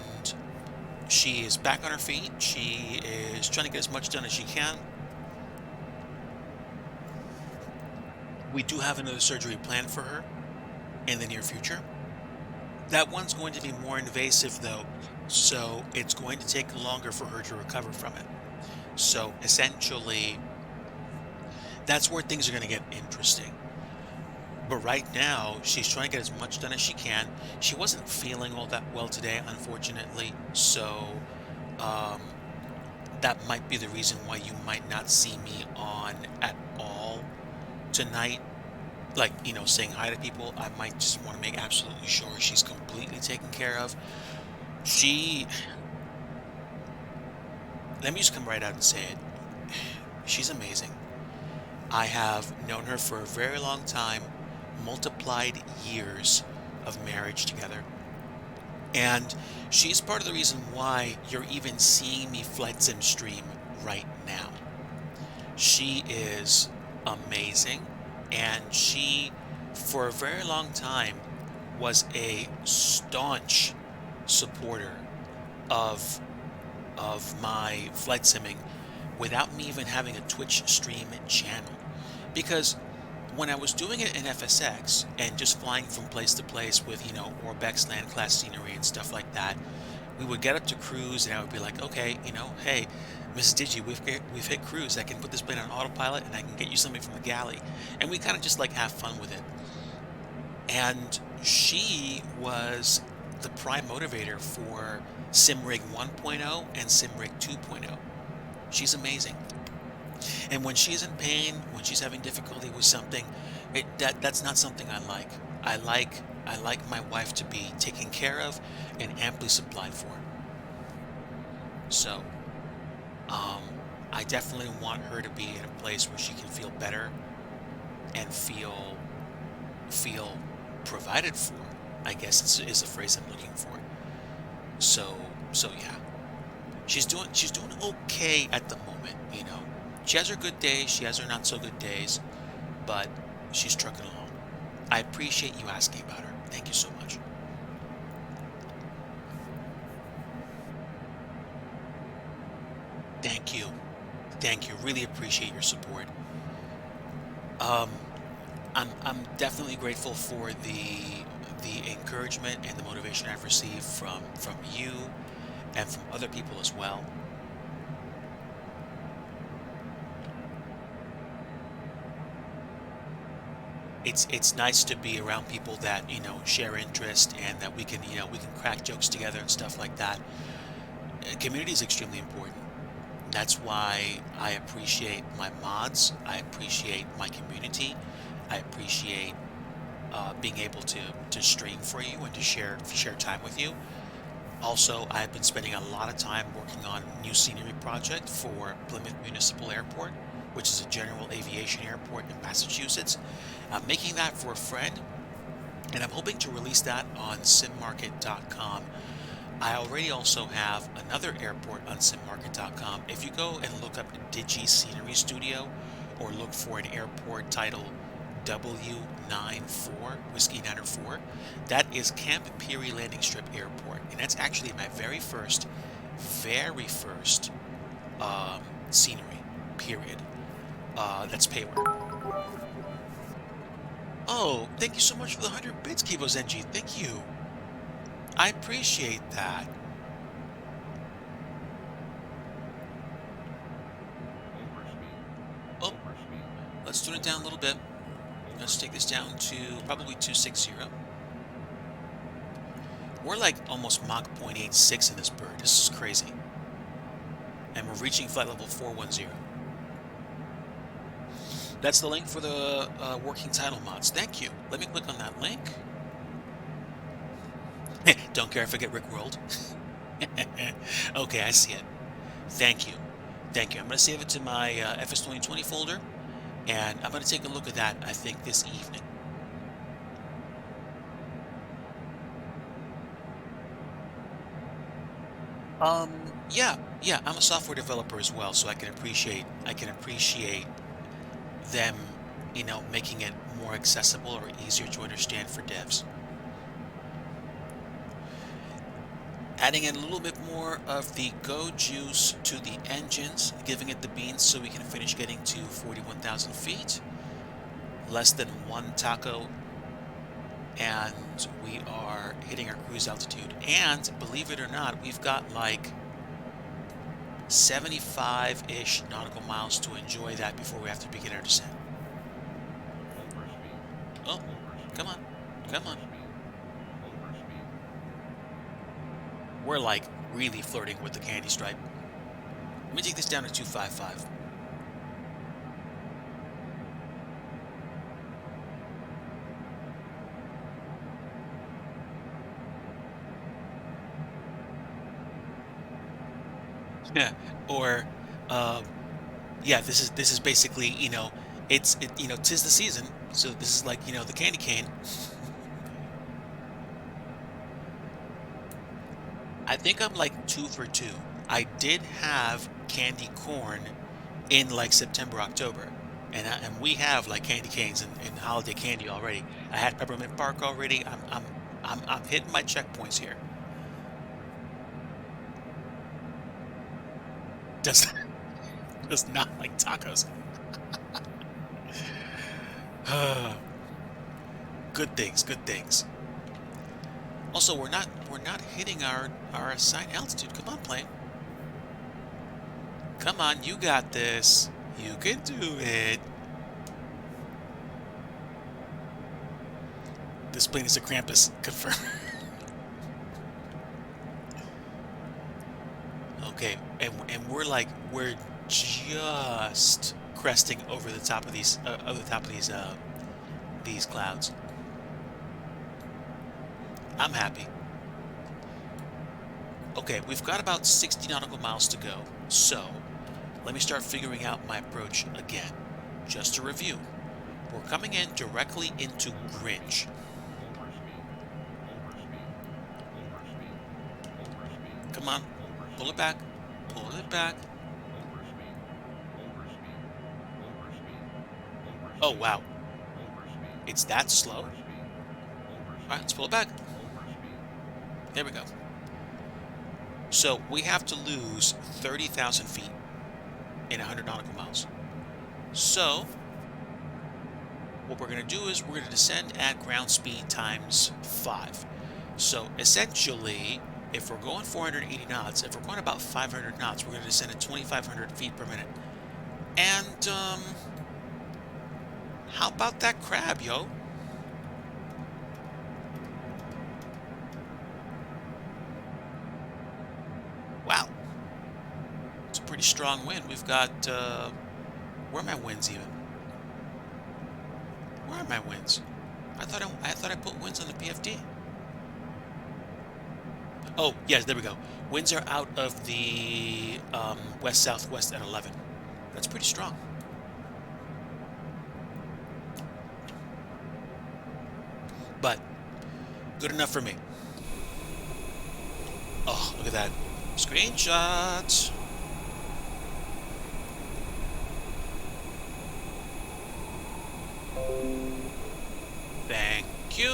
she is back on her feet. She is trying to get as much done as she can. We do have another surgery planned for her in the near future. That one's going to be more invasive though, so it's going to take longer for her to recover from it. So essentially, that's where things are going to get interesting. But right now, she's trying to get as much done as she can. She wasn't feeling all that well today, unfortunately. So, um, that might be the reason why you might not see me on at all tonight. Like, saying hi to people. I might just want to make absolutely sure she's completely taken care of. She, let me just come right out and say it. She's amazing. I have known her for a very long time, multiplied years of marriage together. And she's part of the reason why you're even seeing me flight sim stream right now. She is amazing, and she, for a very long time, was a staunch supporter of my flight simming without me even having a Twitch stream channel. Because when I was doing it in FSX and just flying from place to place with, Orbex land class scenery and stuff like that, we would get up to cruise and I would be like, okay, hey, Mrs. Digi, we've hit cruise. I can put this plane on autopilot and I can get you something from the galley. And we kind of just like have fun with it. And she was the prime motivator for SimRig 1.0 and SimRig 2.0. She's amazing. And when she's in pain, when she's having difficulty with something, that's not something I like. I like my wife to be taken care of and amply supplied for. So, um, I definitely want her to be in a place where she can feel better and feel provided for. I guess is the phrase I'm looking for. So so yeah, she's doing okay at the moment. She has her good days, she has her not so good days, but she's trucking along. I appreciate you asking about her. Thank you so much. Thank you. Thank you. Really appreciate your support. Um, I'm definitely grateful for the encouragement and the motivation I've received from you and from other people as well. It's nice to be around people that, share interest and that we can crack jokes together and stuff like that. Community is extremely important. That's why I appreciate my mods. I appreciate my community. I appreciate being able to stream for you and to share time with you. Also, I've been spending a lot of time working on a new scenery project for Plymouth Municipal Airport, which is a general aviation airport in Massachusetts. I'm making that for a friend, and I'm hoping to release that on simmarket.com. I already also have another airport on simmarket.com. If you go and look up Digi Scenery Studio or look for an airport title W94, Whiskey 904, that is Camp Peary Landing Strip Airport. And that's actually my very first um, scenery, period. That's payware. Oh, thank you so much for the 100 bits, Kibo Zenji. Thank you. I appreciate that. Overspeed. Oh, Overspeed. let's tune it down a little bit. Let's take this down to probably 260. We're like almost Mach 0.86 in this bird. This is crazy. And we're reaching flight level 410. That's the link for the working title mods. Thank you. Let me click on that link. Don't care if I get Rickrolled. Okay, I see it. Thank you. Thank you. I'm going to save it to my FS 2020 folder, and I'm going to take a look at that, I think, this evening. Yeah, I'm a software developer as well, so I can appreciate them, making it more accessible or easier to understand for devs. Adding in a little bit more of the Go juice to the engines, giving it the beans so we can finish getting to 41,000 feet, less than one taco, and we are hitting our cruise altitude. And believe it or not, we've got like 75-ish nautical miles to enjoy that before we have to begin our descent. Overspeed. Oh, Overspeed. come on, come on. Overspeed. Overspeed. We're like really flirting with the candy stripe. Let me take this down to 255. Yeah, or um, yeah, this is basically, tis the season, so this is like, the candy cane. I think I'm like 2 for 2. I did have candy corn in like September, October, and we have like candy canes and holiday candy already. I had peppermint bark already. I'm hitting my checkpoints here. Does does not like tacos. Good things, good things. Also, we're not hitting our assigned altitude. Come on, plane. Come on, you got this. You can do it. This plane is a Krampus. Confirm. Okay, and we're just cresting over the top of these clouds. I'm happy. Okay, we've got about 60 nautical miles to go. So, let me start figuring out my approach again. Just to review, we're coming in directly into Grinch. Overspeed. Overspeed. Overspeed. Overspeed. Come on, pull it back. Pull it back. Overspeed. Overspeed. Overspeed. Oh, Overspeed. wow. Overspeed. It's that slow? All Overspeed. right, let's Overspeed. pull it back. Overspeed. There we go. So we have to lose 30,000 feet in 100 nautical miles. So what we're going to do is we're going to descend at ground speed times 5. So essentially, if we're going 480 knots, if we're going about 500 knots, we're going to descend at 2,500 feet per minute. And how about that crab, yo? Wow, it's a pretty strong wind. We've got where are my winds even? Where are my winds? I thought I put winds on the PFD. Oh, yes, there we go. Winds are out of the west-southwest at 11. That's pretty strong. But good enough for me. Oh, look at that. Screenshots. Thank you.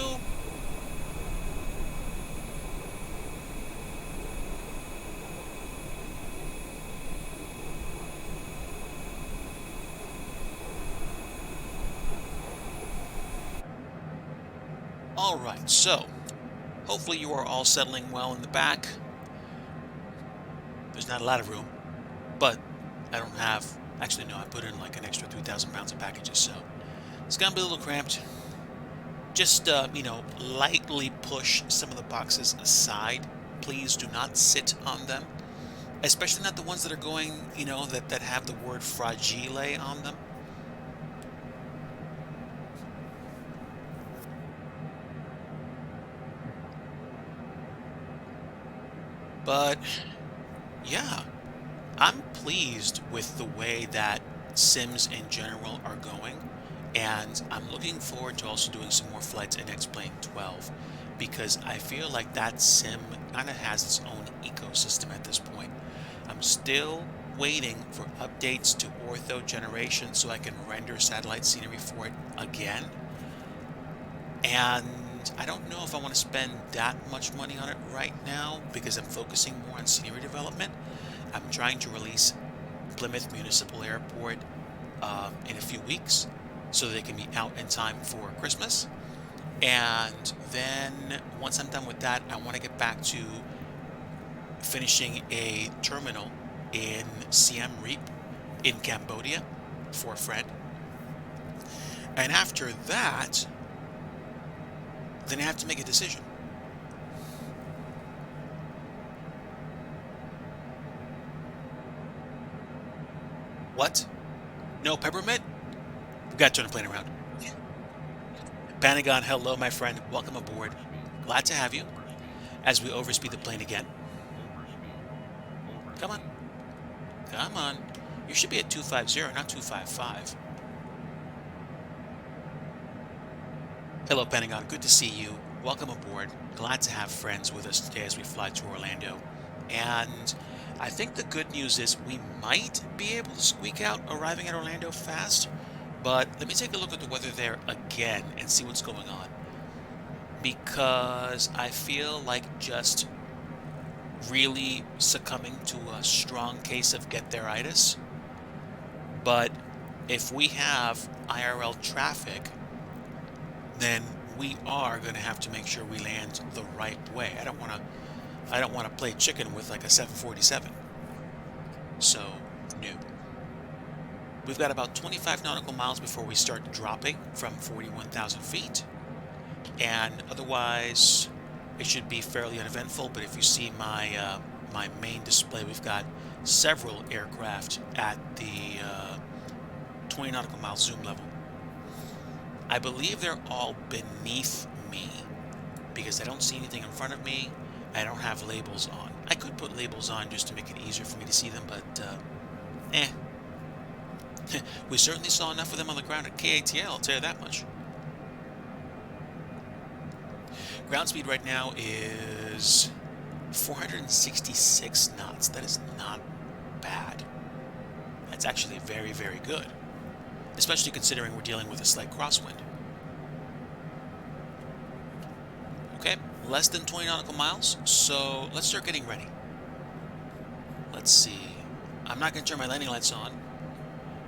All right, so hopefully you are all settling well in the back. There's not a lot of room, but I don't have, actually no, I put in like an extra 3,000 pounds of packages, so it's gonna be a little cramped. Just, lightly push some of the boxes aside. Please do not sit on them, especially not the ones that are going, that have the word fragile on them. But yeah, I'm pleased with the way that Sims in general are going, and I'm looking forward to also doing some more flights in X-Plane 12 because I feel like that sim kind of has its own ecosystem at this point. I'm still waiting for updates to ortho generation so I can render satellite scenery for it again. And I don't know if I want to spend that much money on it right now because I'm focusing more on scenery development. I'm trying to release Plymouth Municipal Airport in a few weeks so they can be out in time for Christmas. And then once I'm done with that, I want to get back to finishing a terminal in Siem Reap in Cambodia for a friend. And after that, then I have to make a decision. What? No peppermint? We got to turn the plane around. Pentagon, hello, my friend. Welcome aboard. Overspeed. Glad to have you Overspeed. as we overspeed the plane again. Overspeed. Come on. Overspeed. Come on. You should be at 250, not 255. Hello, Pentagon. Good to see you. Welcome aboard. Glad to have friends with us today as we fly to Orlando. And I think the good news is we might be able to squeak out arriving at Orlando fast. But let me take a look at the weather there again and see what's going on. Because I feel like just really succumbing to a strong case of get there-itis. But if we have IRL traffic, then we are going to have to make sure we land the right way. I don't want to play chicken with like a 747. So, no. We've got about 25 nautical miles before we start dropping from 41,000 feet. And otherwise, it should be fairly uneventful. But if you see my my main display, we've got several aircraft at the 20 nautical mile zoom level. I believe they're all beneath me because I don't see anything in front of me. I don't have labels on. I could put labels on just to make it easier for me to see them, but we certainly saw enough of them on the ground at KATL, I'll tell you that much. Ground speed right now is 466 knots. That is not bad. That's actually very, very good, especially considering we're dealing with a slight crosswind. Okay, less than 20 nautical miles, so let's start getting ready. Let's see. I'm not going to turn my landing lights on.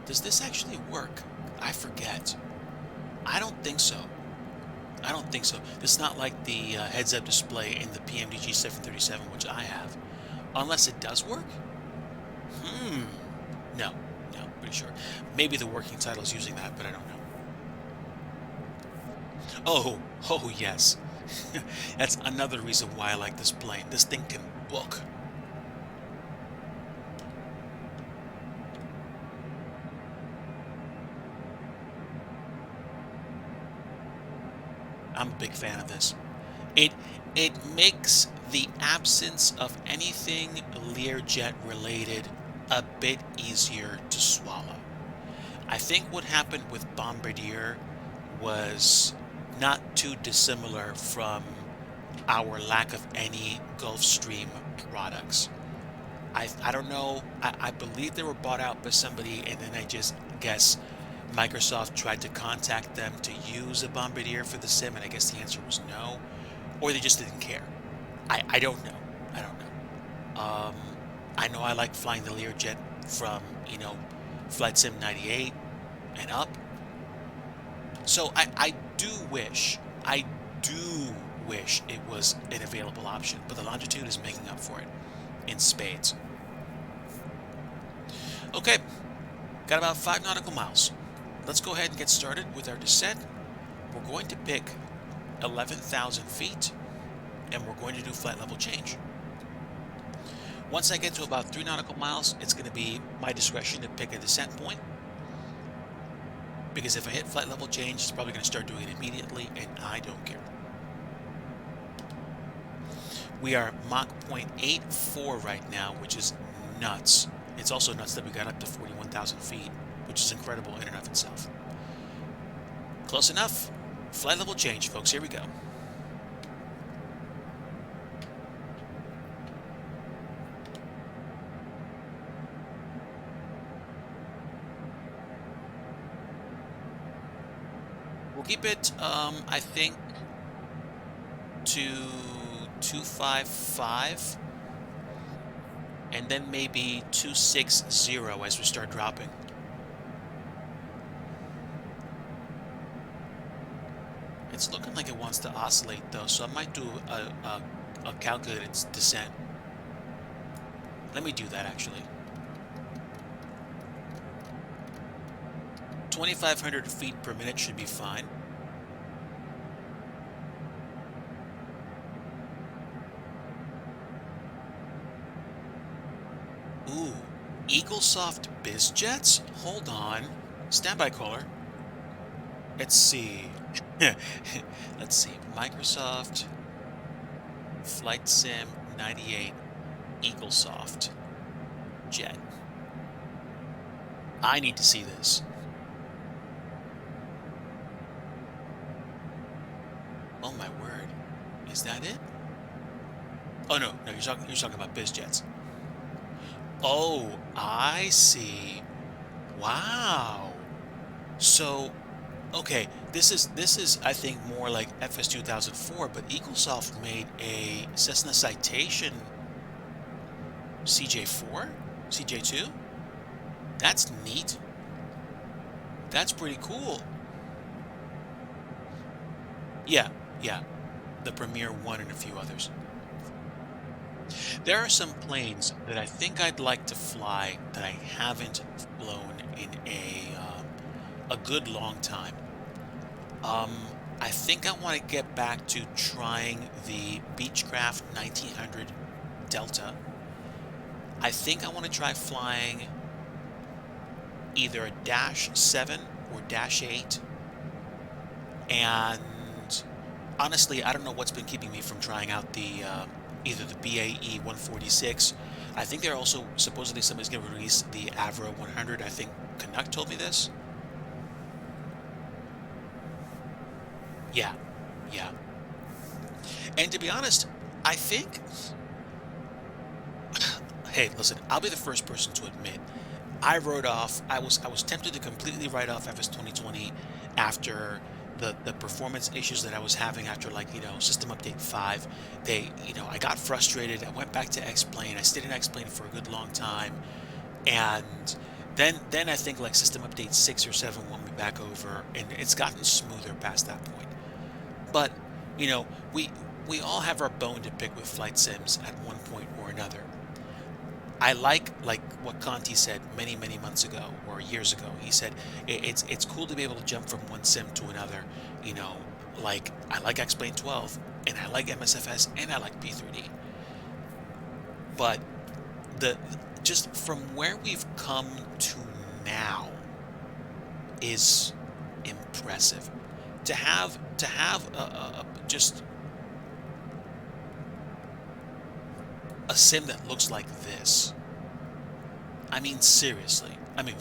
Does this actually work? I forget. I don't think so. I don't think so. It's not like the heads-up display in the PMDG 737, which I have. Unless it does work? No, pretty sure. Maybe the working title is using that, but I don't know. Oh yes. That's another reason why I like this plane. This thing can book. I'm a big fan of this. It makes the absence of anything Learjet related a bit easier to swallow. I think what happened with Bombardier was not too dissimilar from our lack of any Gulfstream products. I don't know. I believe they were bought out by somebody, and then I just guess Microsoft tried to contact them to use a Bombardier for the sim, and I guess the answer was no, or they just didn't care. I don't know. I don't know. I know I like flying the Learjet from, Flight Sim 98 and up. So I do wish it was an available option, but the Longitude is making up for it in spades. Okay, got about 5 nautical miles. Let's go ahead and get started with our descent. We're going to pick 11,000 feet, and we're going to do flight level change. Once I get to about 3 nautical miles, it's going to be my discretion to pick a descent point, because if I hit flight level change, it's probably going to start doing it immediately, and I don't care. We are Mach 0.84 right now, which is nuts. It's also nuts that we got up to 41,000 feet, which is incredible in and of itself. Close enough. Flight level change, folks. Here we go. Keep it, I think, to 255, and then maybe 260 as we start dropping. It's looking like it wants to oscillate though, so I might do a calculated descent. Let me do that actually. 2,500 feet per minute should be fine. Ooh, Eaglesoft BizJets? Hold on. Standby caller. Let's see. Let's see. Microsoft Flight Sim 98 Eaglesoft Jet. I need to see this. Oh my word. Is that it? Oh no, no, you're talking about BizJets. Oh, I see. Wow. So, okay, this is I think more like FS 2004, but Eaglesoft made a Cessna Citation CJ4, CJ2. That's neat. That's pretty cool. Yeah, yeah. The Premier one and a few others. There are some planes that I think I'd like to fly that I haven't flown in a good long time. Um, I think I want to get back to trying the Beechcraft 1900 Delta. I think I want to try flying either a Dash 7 or Dash 8. And honestly, I don't know what's been keeping me from trying out the either the BAE 146. I think they're also supposedly somebody's going to release the Avro 100. I think Canuck told me this. Yeah, yeah. And to be honest, I think, hey, listen, I'll be the first person to admit I wrote off. I was tempted to completely write off FS 2020 after the performance issues that I was having after, like, System Update 5. I got frustrated. I went back to X-Plane. I stayed in X-Plane for a good long time, and then I think like System Update 6 or 7 won me back over, and it's gotten smoother past that point. But you know, we we all have our bone to pick with flight sims at one point or another. I like what Conti said many months ago or years ago. He said it's cool to be able to jump from one sim to another. You know, like I like X-Plane 12 and I like MSFS and I like P3D. But the just from where we've come to now is impressive. To have just a sim that looks like this. I mean, seriously. I mean,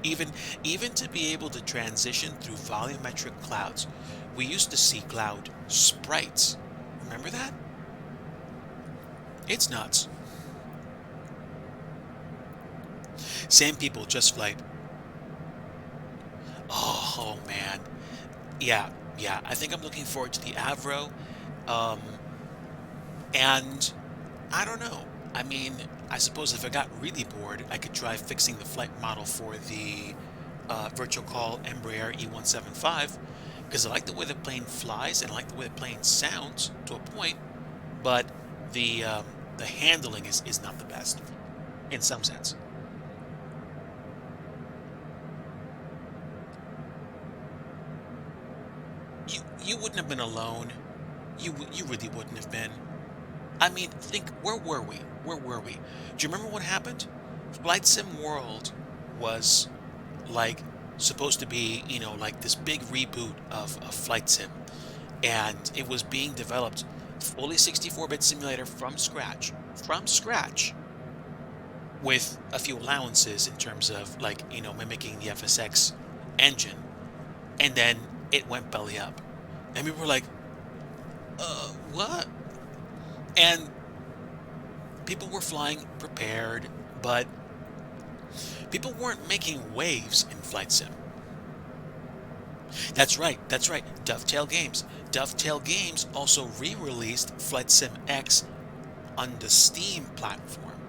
even even to be able to transition through volumetric clouds. We used to see cloud sprites. Remember that? It's nuts. Same people, just flight. Oh man. Yeah, yeah. I think I'm looking forward to the Avro. Um, and I don't know. I mean, I suppose if I got really bored, I could try fixing the flight model for the virtual call Embraer E175 because I like the way the plane flies and I like the way the plane sounds to a point, but the handling is not the best in some sense. You wouldn't have been alone. You really wouldn't have been. I mean, think, where were we? Where were we? Do you remember what happened? Flight Sim World was like supposed to be, like this big reboot of Flight Sim. And it was being developed fully 64-bit simulator from scratch, with a few allowances in terms of like, mimicking the FSX engine. And then it went belly up. And we were like, what? And people were flying prepared, but people weren't making waves in Flight Sim. That's right. That's right. Dovetail Games. Dovetail Games also re-released Flight Sim X on the Steam platform.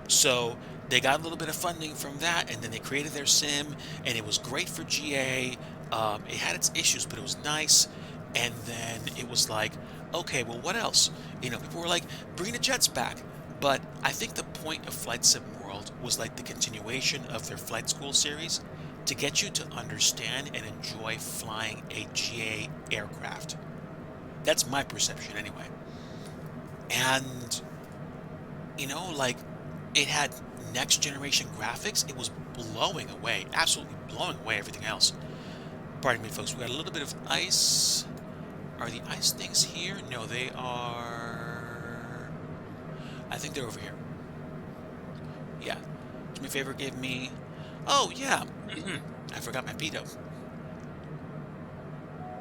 So they got a little bit of funding from that, and then they created their sim, and it was great for GA. It had its issues, but it was nice. And then it was like, okay, well, what else? People were like, bring the jets back. But I think the point of Flight Sim World was like the continuation of their Flight School series to get you to understand and enjoy flying a GA aircraft. That's my perception anyway. And like it had next generation graphics. It was blowing away, absolutely blowing away everything else. Pardon me, folks. We got a little bit of ice. Are the ice things here? No, they are. I think they're over here. Yeah. Do me a favor, give me. Oh, yeah. I forgot my Pito.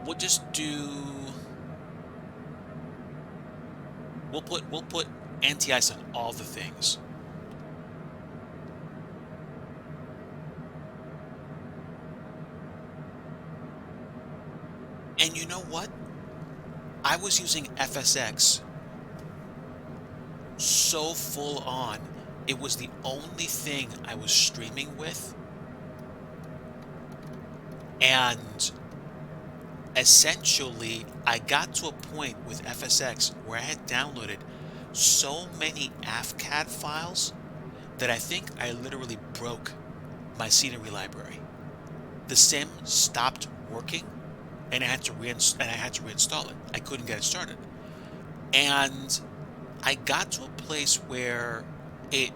We'll just do. We'll put anti-ice on all the things. And you know what? I was using FSX so full on. It was the only thing I was streaming with. And essentially, I got to a point with FSX where I had downloaded so many AFCAD files that I think I literally broke my scenery library. The sim stopped working, and I had to reinstall it. I couldn't get it started. And I got to a place where it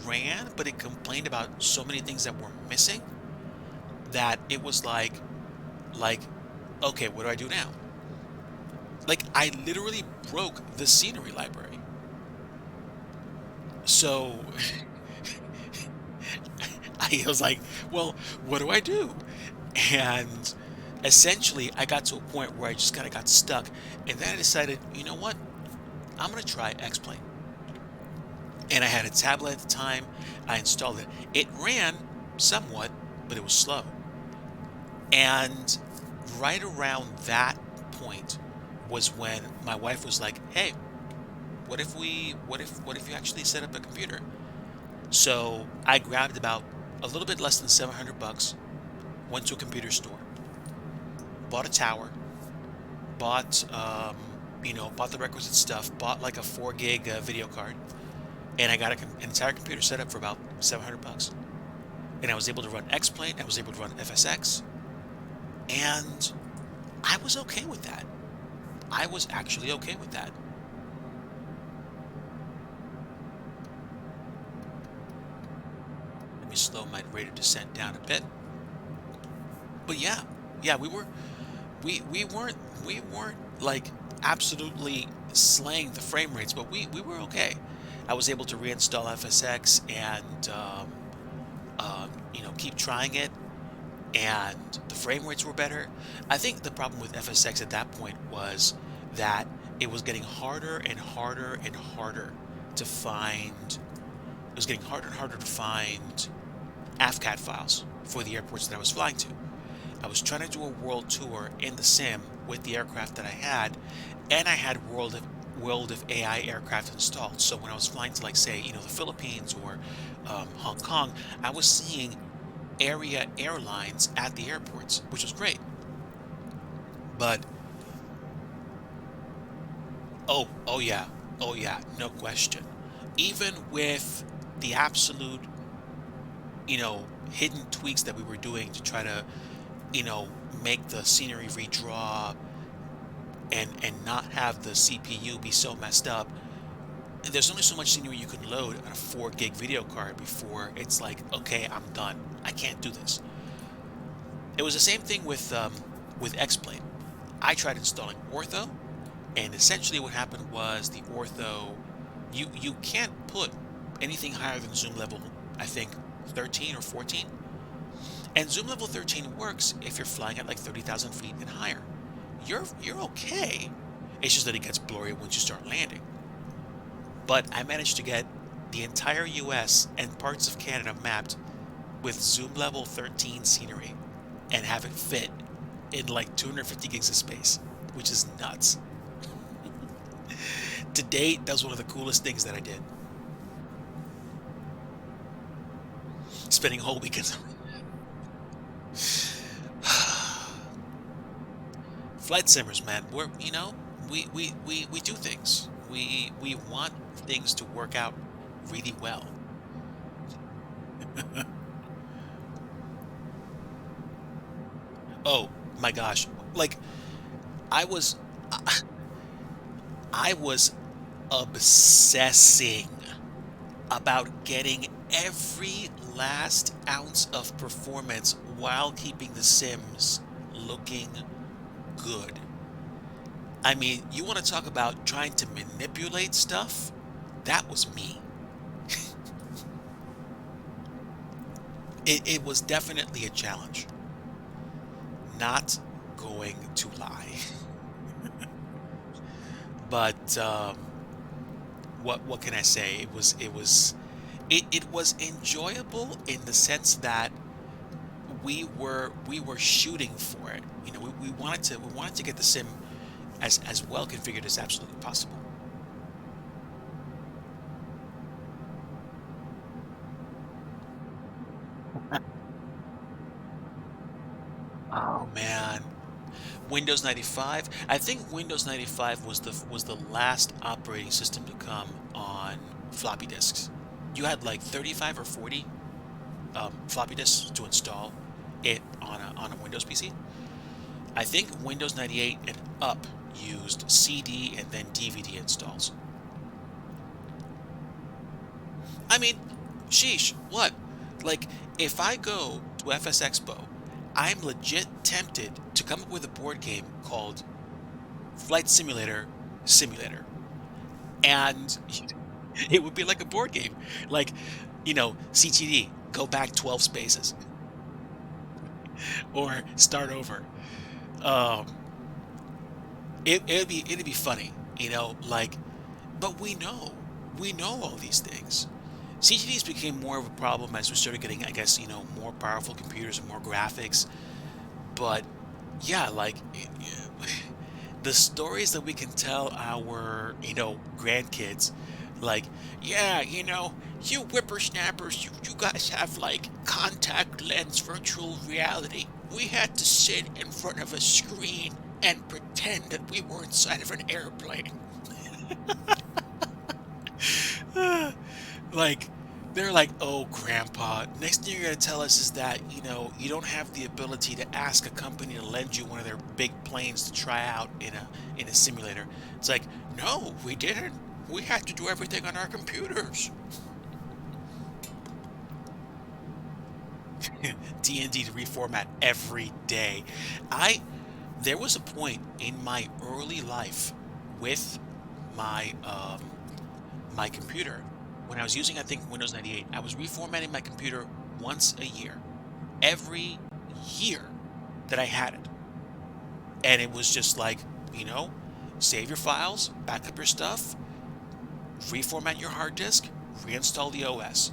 ran, but it complained about so many things that were missing that it was like, okay, what do I do now? Like, I literally broke the scenery library. So I was like, well, what do I do? And essentially, I got to a point where I just kind of got stuck. And then I decided, you know what? I'm going to try X-Plane. And I had a tablet at the time. I installed it. It ran somewhat, but it was slow. And right around that point was when my wife was like, "Hey, what if you actually set up a computer?" So I grabbed about a little bit less than $700, went to a computer store, bought a tower, bought bought the requisite stuff, bought like a 4 gig video card, and I got an entire computer set up for about $700. And I was able to run X-Plane, I was able to run FSX, and I was okay with that. I was actually okay with that. Let me slow my rate of descent down a bit. But yeah, we weren't like absolutely slaying the frame rates, but we were okay. I was able to reinstall FSX and keep trying it, and the frame rates were better. I think the problem with FSX at that point was that it was getting harder and harder and harder to find. It was getting harder and harder to find AFCAD files for the airports that I was flying to. I was trying to do a world tour in the sim with the aircraft that I had, and I had World of AI aircraft installed. So when I was flying to, like, say, the Philippines or Hong Kong, I was seeing area airlines at the airports, which was great. But oh yeah, no question. Even with the absolute, hidden tweaks that we were doing to try to, you know, make the scenery redraw and not have the CPU be so messed up. There's only so much scenery you can load on a 4 gig video card before it's like, okay, I'm done. I can't do this. It was the same thing with X-Plane. I tried installing Ortho, and essentially what happened was the Ortho, you can't put anything higher than zoom level, I think 13 or 14. And zoom level 13 works if you're flying at like 30,000 feet and higher. You're okay. It's just that it gets blurry once you start landing. But I managed to get the entire US and parts of Canada mapped with zoom level 13 scenery and have it fit in like 250 gigs of space, which is nuts. To date, that was one of the coolest things that I did. Spending whole weekends. Flight simmers, man. We're we do things. We want things to work out really well. Oh my gosh. Like I was I was obsessing about getting every last ounce of performance while keeping the Sims looking good. I mean, you want to talk about trying to manipulate stuff? That was me. It was definitely a challenge. Not going to lie. But what can I say? It was enjoyable in the sense that we were shooting for it. You know, we wanted to get the sim as well configured as absolutely possible. Oh man, Windows 95. I think Windows 95 was the last operating system to come on floppy disks. You had like 35 or 40 floppy disks to install it on a Windows PC. I think Windows 98 and up used CD and then DVD installs. I mean, sheesh, what? Like, if I go to FS Expo, I'm legit tempted to come up with a board game called Flight Simulator Simulator. And it would be like a board game. Like, CTD, go back 12 spaces or start over. Um, it'd be funny, like, but we know all these things. CTDs became more of a problem as we started getting, I guess, more powerful computers and more graphics. But yeah, like the stories that we can tell our, grandkids, like, yeah, you whippersnappers, you guys have like contact lens virtual reality. We had to sit in front of a screen and pretend that we were inside of an airplane. Like, they're like, oh, grandpa, next thing you're going to tell us is that, you don't have the ability to ask a company to lend you one of their big planes to try out in a simulator. It's like, no, we didn't. We had to do everything on our computers. D&D to reformat every day. I There was a point in my early life with my my computer when I was using, I think, Windows 98. I was reformatting my computer once a year, every year that I had it. And it was just like, you know, save your files, back up your stuff, reformat your hard disk, reinstall the OS,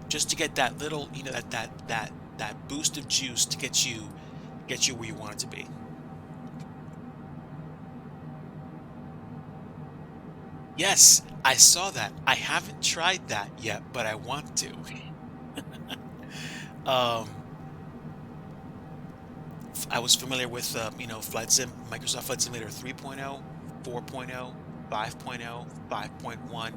just to get that little, that boost of juice to get you where you want it to be. Yes, I saw that. I haven't tried that yet, but I want to. Um, I was familiar with, Flight Sim, Microsoft Flight Simulator 3.0, 4.0, 5.0, 5.1,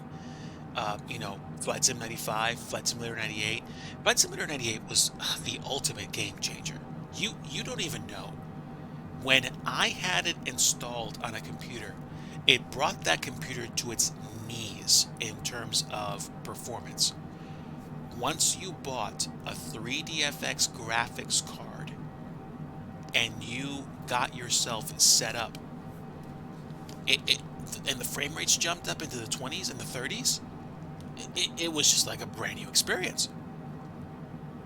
Flight Sim 95, Flight Simulator 98. Flight Simulator 98 was the ultimate game changer. You don't even know. When I had it installed on a computer, it brought that computer to its knees in terms of performance. Once you bought a 3DFX graphics card and you got yourself set up, it and the frame rates jumped up into the 20s and the 30s, it was just like a brand new experience.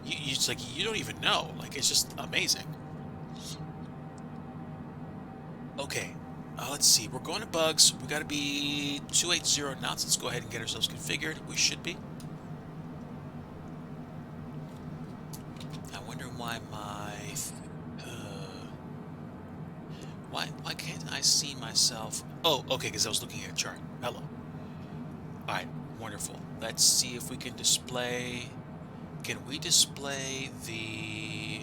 It's like you don't even know. Like, it's just amazing. Okay, let's see. We're going to bugs. We got to be 280 knots. Let's go ahead and get ourselves configured. We should be. I wonder why my... Why can't I see myself? Oh, okay, because I was looking at a chart. Hello. All right, wonderful. Let's see if we can display. Can we display the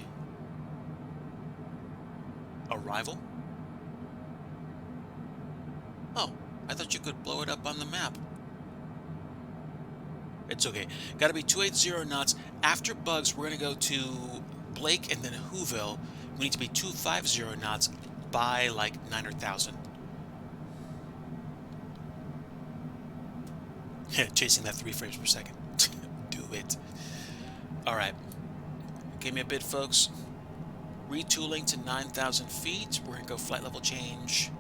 arrival? Oh, I thought you could blow it up on the map. It's okay. Got to be 280 knots. After Bugs, we're going to go to Blake and then Whoville. We need to be 250 knots by like 9,000. Chasing that 3 frames per second. Do it. All right. Give me a bid, folks. Retooling to 9,000 feet. We're going to go flight level change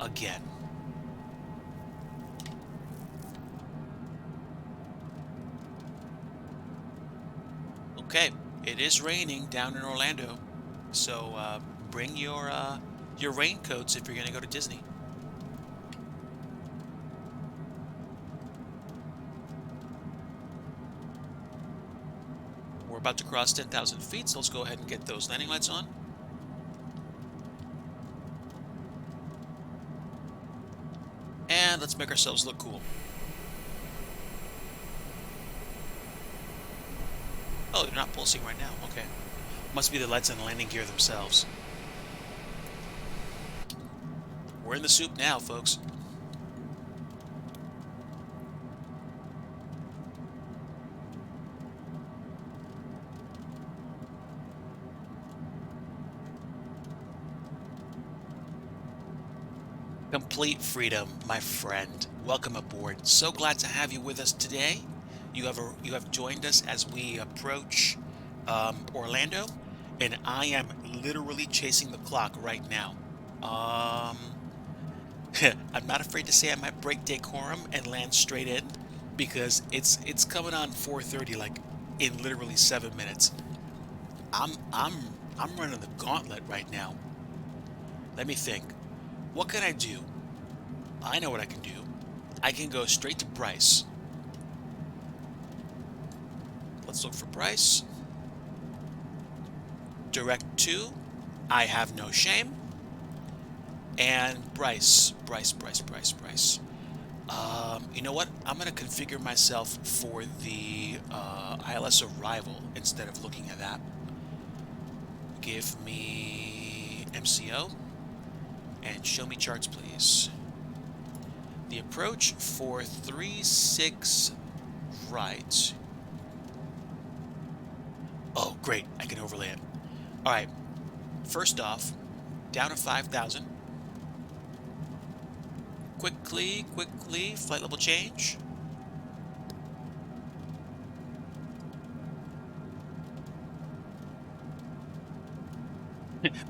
again. Okay, it is raining down in Orlando, so bring your raincoats if you're going to go to Disney. We're about to cross 10,000 feet, so let's go ahead and get those landing lights on. And let's make ourselves look cool. Oh, they're not pulsing right now. Okay. Must be the lights on the landing gear themselves. We're in the soup now, folks. Complete freedom, my friend. Welcome aboard. So glad to have you with us today. You have joined us as we approach Orlando, and I am literally chasing the clock right now. I'm not afraid to say I might break decorum and land straight in because it's coming on 4:30, like in literally 7 minutes. I'm I'm I'm running the gauntlet right now. Let me think. What can I do? I know what I can do. I can go straight to Bryce. Let's look for Bryce. Direct to I Have No Shame. And Bryce. You know what? I'm going to configure myself for the ILS arrival instead of looking at that. Give me MCO. And show me charts, please. The approach for 3-6 right. Oh, great. I can overlay it. All right. First off, down to 5,000. Quickly, flight level change.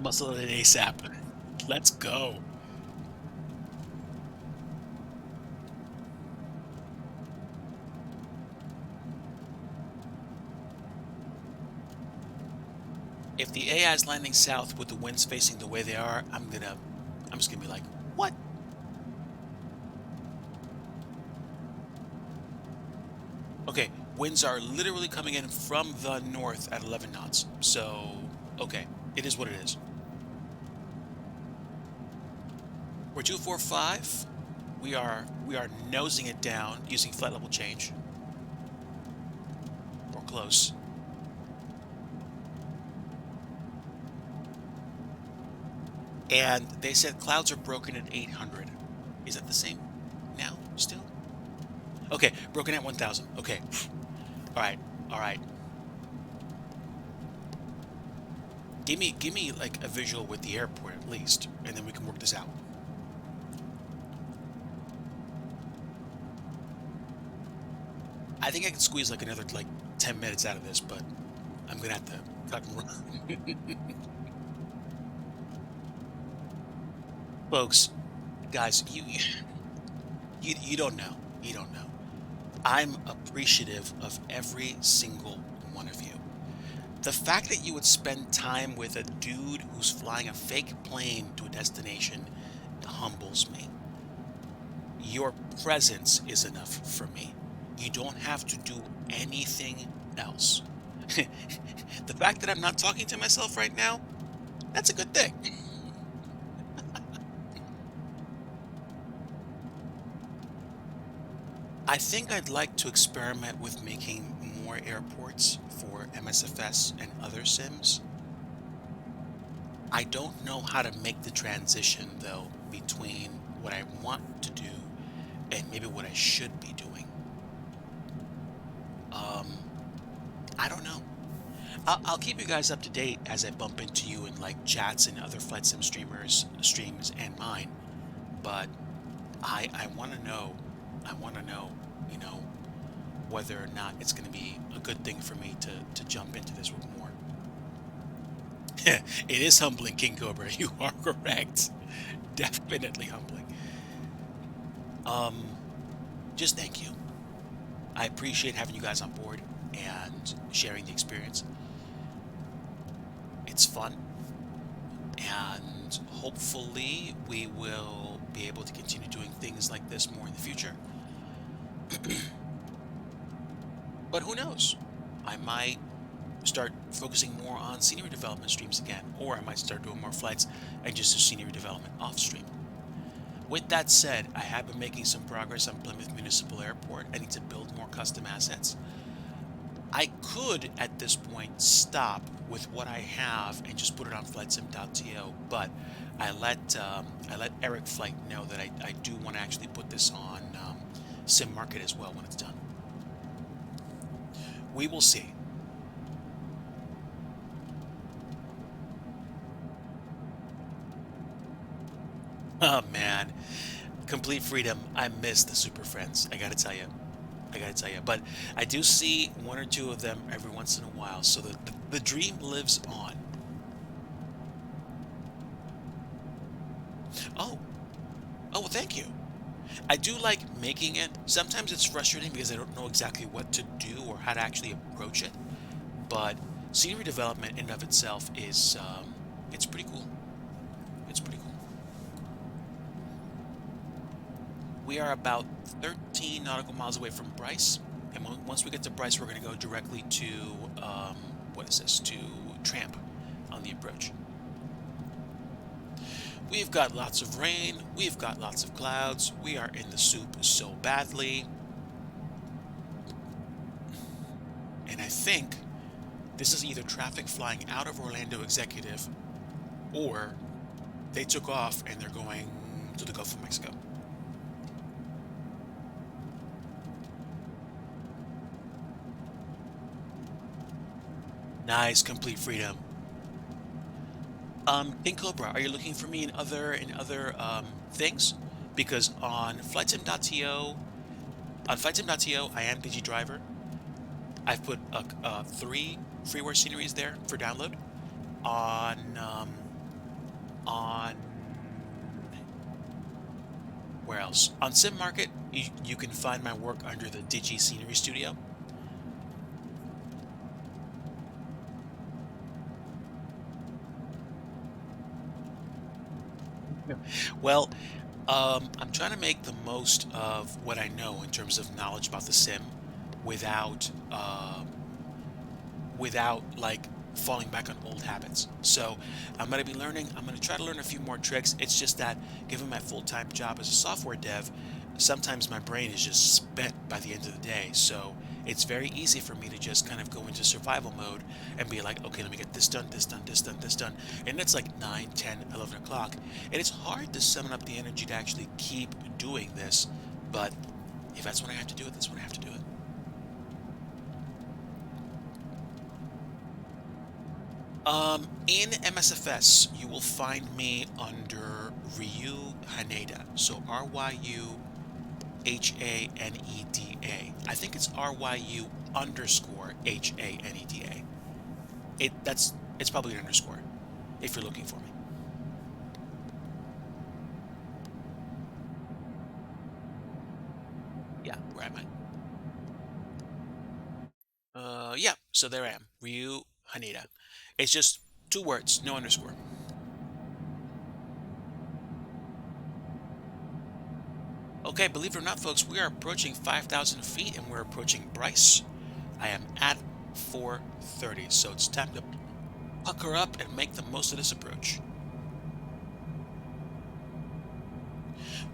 Muscle it ASAP. Let's go. If the AI is landing south with the winds facing the way they are, I'm just gonna be like, what? Okay, winds are literally coming in from the north at 11 knots. So, okay, it is what it is. We're 245. We are nosing it down using flight level change. We're close. And they said clouds are broken at 800. Is that the same now still? Okay, broken at 1,000. Okay. All right. Give me like a visual with the airport at least, and then we can work this out. I think I can squeeze like another like 10 minutes out of this, but I'm gonna have to cut and run. Folks, guys, you don't know. You don't know. I'm appreciative of every single one of you. The fact that you would spend time with a dude who's flying a fake plane to a destination humbles me. Your presence is enough for me. You don't have to do anything else. The fact that I'm not talking to myself right now, that's a good thing. I think I'd like to experiment with making more airports for MSFS and other sims. I don't know how to make the transition though between what I want to do and maybe what I should be doing. Um, I don't know. I'll keep you guys up to date as I bump into you in like chats and other Flight Sim streamers streams and mine. But I want to know. I want to know. You know whether or not it's going to be a good thing for me to jump into this with more. It is humbling, King Cobra. You are correct. Definitely humbling. Um, just thank you. I appreciate having you guys on board and sharing the experience. It's fun, and hopefully we will be able to continue doing things like this more in the future. But who knows? I might start focusing more on scenery development streams again, or I might start doing more flights and just do scenery development off stream. With that said, I have been making some progress on Plymouth Municipal Airport. I need to build more custom assets. I could, at this point, stop with what I have and just put it on flightsim.to, but I let Eric Flight know that I do want to actually put this on Sim Market as well when it's done. We will see. Oh man, complete freedom. I miss the Super Friends. I gotta tell you. I gotta tell you. But I do see one or two of them every once in a while, so the dream lives on. Oh, oh, well, thank you. I do like making it. Sometimes it's frustrating because I don't know exactly what to do or how to actually approach it. But scenery development in and of itself is, it's pretty cool. It's pretty cool. We are about 13 nautical miles away from Bryce, and once we get to Bryce, we're going to go directly to what is this? To Tramp on the approach. We've got lots of rain. We've got lots of clouds. We are in the soup so badly, and I think this is either traffic flying out of Orlando Executive, or they took off and they're going to the Gulf of Mexico. Nice, complete freedom. King Cobra, are you looking for me in other things? Because on flightsim.to, I am Digi Driver. I've put 3 freeware sceneries there for download. On where else? On Sim Market, you can find my work under the Digi Scenery Studio. Yeah. Well, I'm trying to make the most of what I know in terms of knowledge about the sim without without like falling back on old habits. So I'm going to be learning. I'm going to try to learn a few more tricks. It's just that given my full-time job as a software dev, sometimes my brain is just spent by the end of the day. So it's very easy for me to just kind of go into survival mode and be like, okay, let me get this done, this done, this done, this done. And it's like 9, 10, 11 o'clock. And it's hard to summon up the energy to actually keep doing this. But if that's when I have to do it, that's when I have to do it. In MSFS, you will find me under Ryu Haneda. So RYUHANEDA. I think it's RYU underscore HANEDA. It's probably an underscore if you're looking for me. Yeah, where am I? Yeah, so there I am. Ryu Haneda. It's just 2 words, no underscore. Okay, believe it or not, folks, we are approaching 5,000 feet and we're approaching Bryce. I am at 4:30, so it's time to pucker up and make the most of this approach.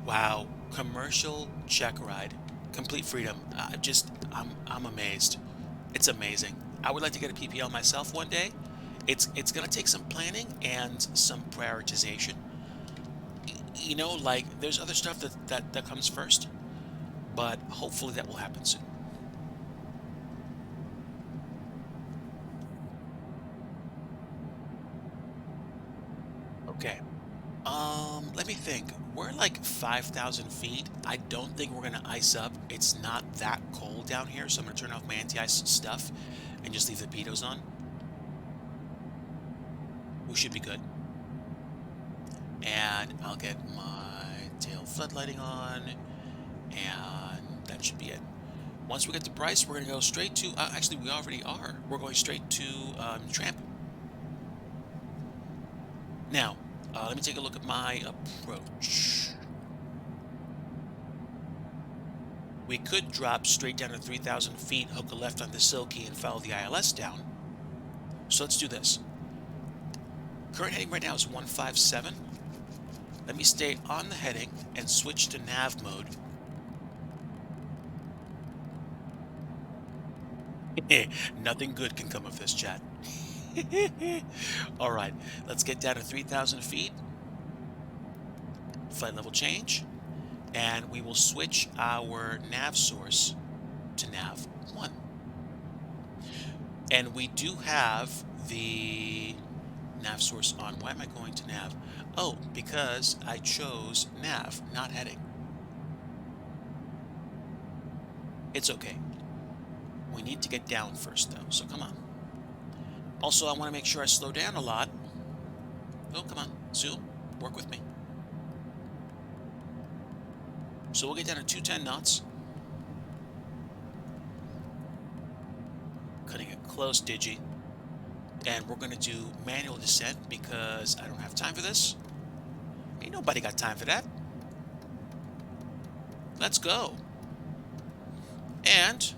Wow, commercial check ride. Complete freedom. I'm amazed. It's amazing. I would like to get a PPL myself one day. It's gonna take some planning and some prioritization. You know, like there's other stuff that comes first, but hopefully that will happen soon. Okay. Let me think. We're like 5,000 feet. I don't think we're gonna ice up. It's not that cold down here, so I'm gonna turn off my anti-ice stuff and just leave the pitos on. We should be good. And I'll get my tail floodlighting on, and that should be it. Once we get to Bryce, we're gonna go straight to. Actually, we already are. We're going straight to Tramp. Now, let me take a look at my approach. We could drop straight down to 3,000 feet, hook a left on the Silky, and follow the ILS down. So let's do this. Current heading right now is 157. Let me stay on the heading and switch to nav mode. Nothing good can come of this, chat. All right, let's get down to 3,000 feet. Flight level change. And we will switch our nav source to nav 1. And we do have the nav source on. Why am I going to nav? Oh, because I chose nav, not heading. It's okay. We need to get down first, though, so come on. Also, I want to make sure I slow down a lot. Oh, come on. Zoom. Work with me. So we'll get down to 210 knots. Cutting it close, Digi. And we're going to do manual descent because I don't have time for this. Ain't nobody got time for that. Let's go. And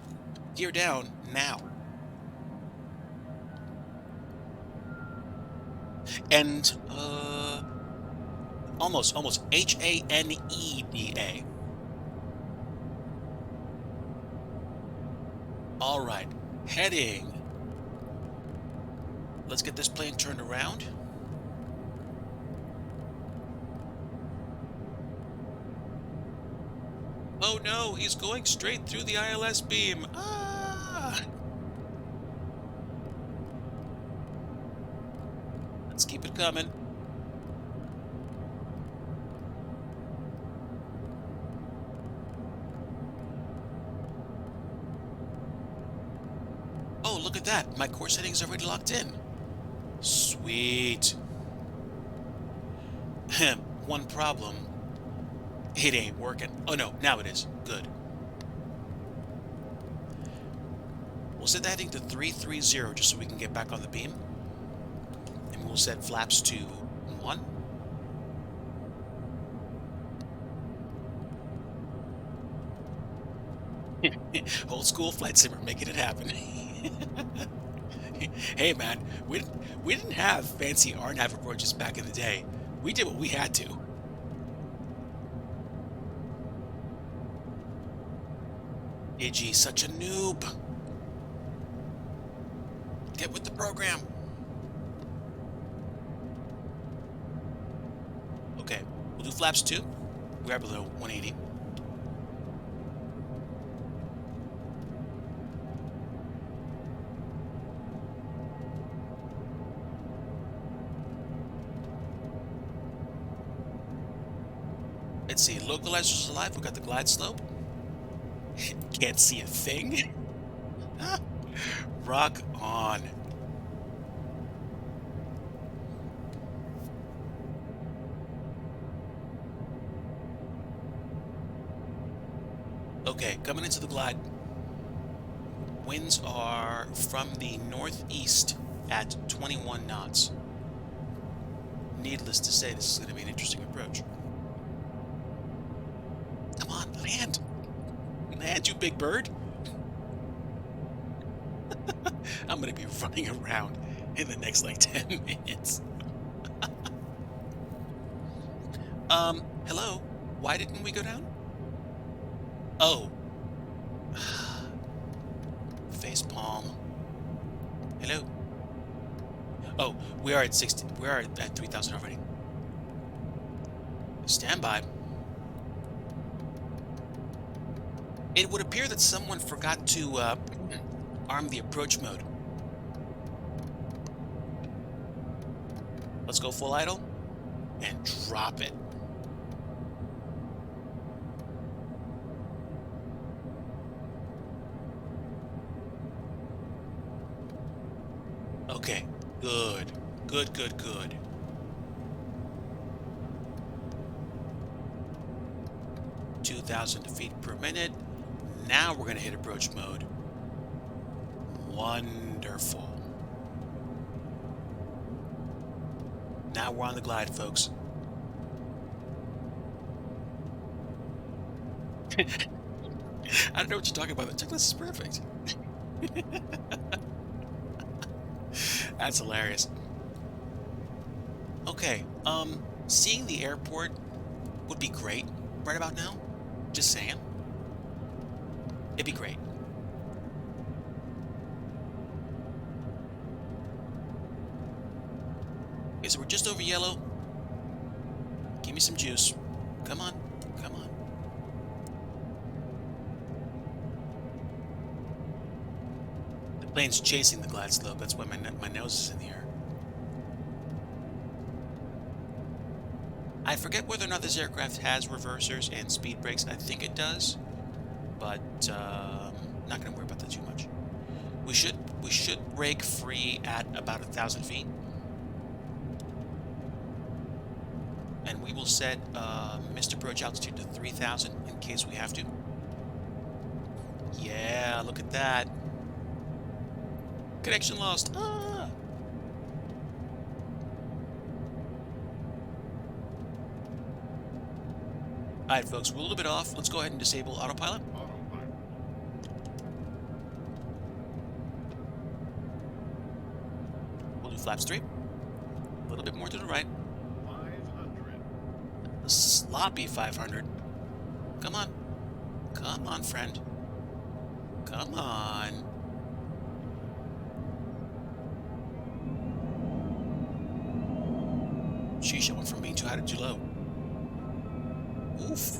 gear down now. And, almost, Haneda. All right, heading. Let's get this plane turned around. Oh no, he's going straight through the ILS beam. Ah! Let's keep it coming. Oh, look at that. My course heading's already locked in. Sweet. One problem. It ain't working. Oh no, now it is. Good. We'll set the heading to 330 just so we can get back on the beam. And we'll set flaps to 1. Old school flight simmer making it happen. Hey man, we didn't have fancy RNAV approaches back in the day. We did what we had to. Digi, such a noob. Get with the program. Okay, we'll do flaps 2. We are below 180. Let's see, localizers alive. We got the glide slope. Can't see a thing. Rock on. Okay, coming into the glide. Winds are from the northeast at 21 knots. Needless to say, this is going to be an interesting approach. Come on, land. Land, you big bird. I'm going to be running around in the next, like, 10 minutes. Hello? Why didn't we go down? Oh, Face palm. Hello. Oh, we are at 60. We are at 3,000 already. Stand by. It would appear that someone forgot to arm the approach mode. Let's go full idle and drop it. Okay, good. Good, good, good. 2,000 feet per minute. Now we're going to hit approach mode. Wonderful. Now we're on the glide, folks. I don't know what you're talking about. The checklist is perfect. That's hilarious. Okay, seeing the airport would be great right about now. Just saying. It'd be great. Okay, so we're just over yellow. Give me some juice. Come on. Come on. The plane's chasing the glide slope. That's why my nose is in the air. I forget whether or not this aircraft has reversers and speed brakes. I think it does, but not going to worry about that too much. We should break free at about 1,000 feet, and we will set missed approach altitude to 3,000 in case we have to. Yeah, look at that. Connection lost. Ah! All right, folks, we're a little bit off. Let's go ahead and disable autopilot. Autopilot. We'll do flaps 3. A little bit more to the right. 500. A sloppy 500. Come on. Come on, friend. Come on. Sheesh, I went from being too high to too low. Oof.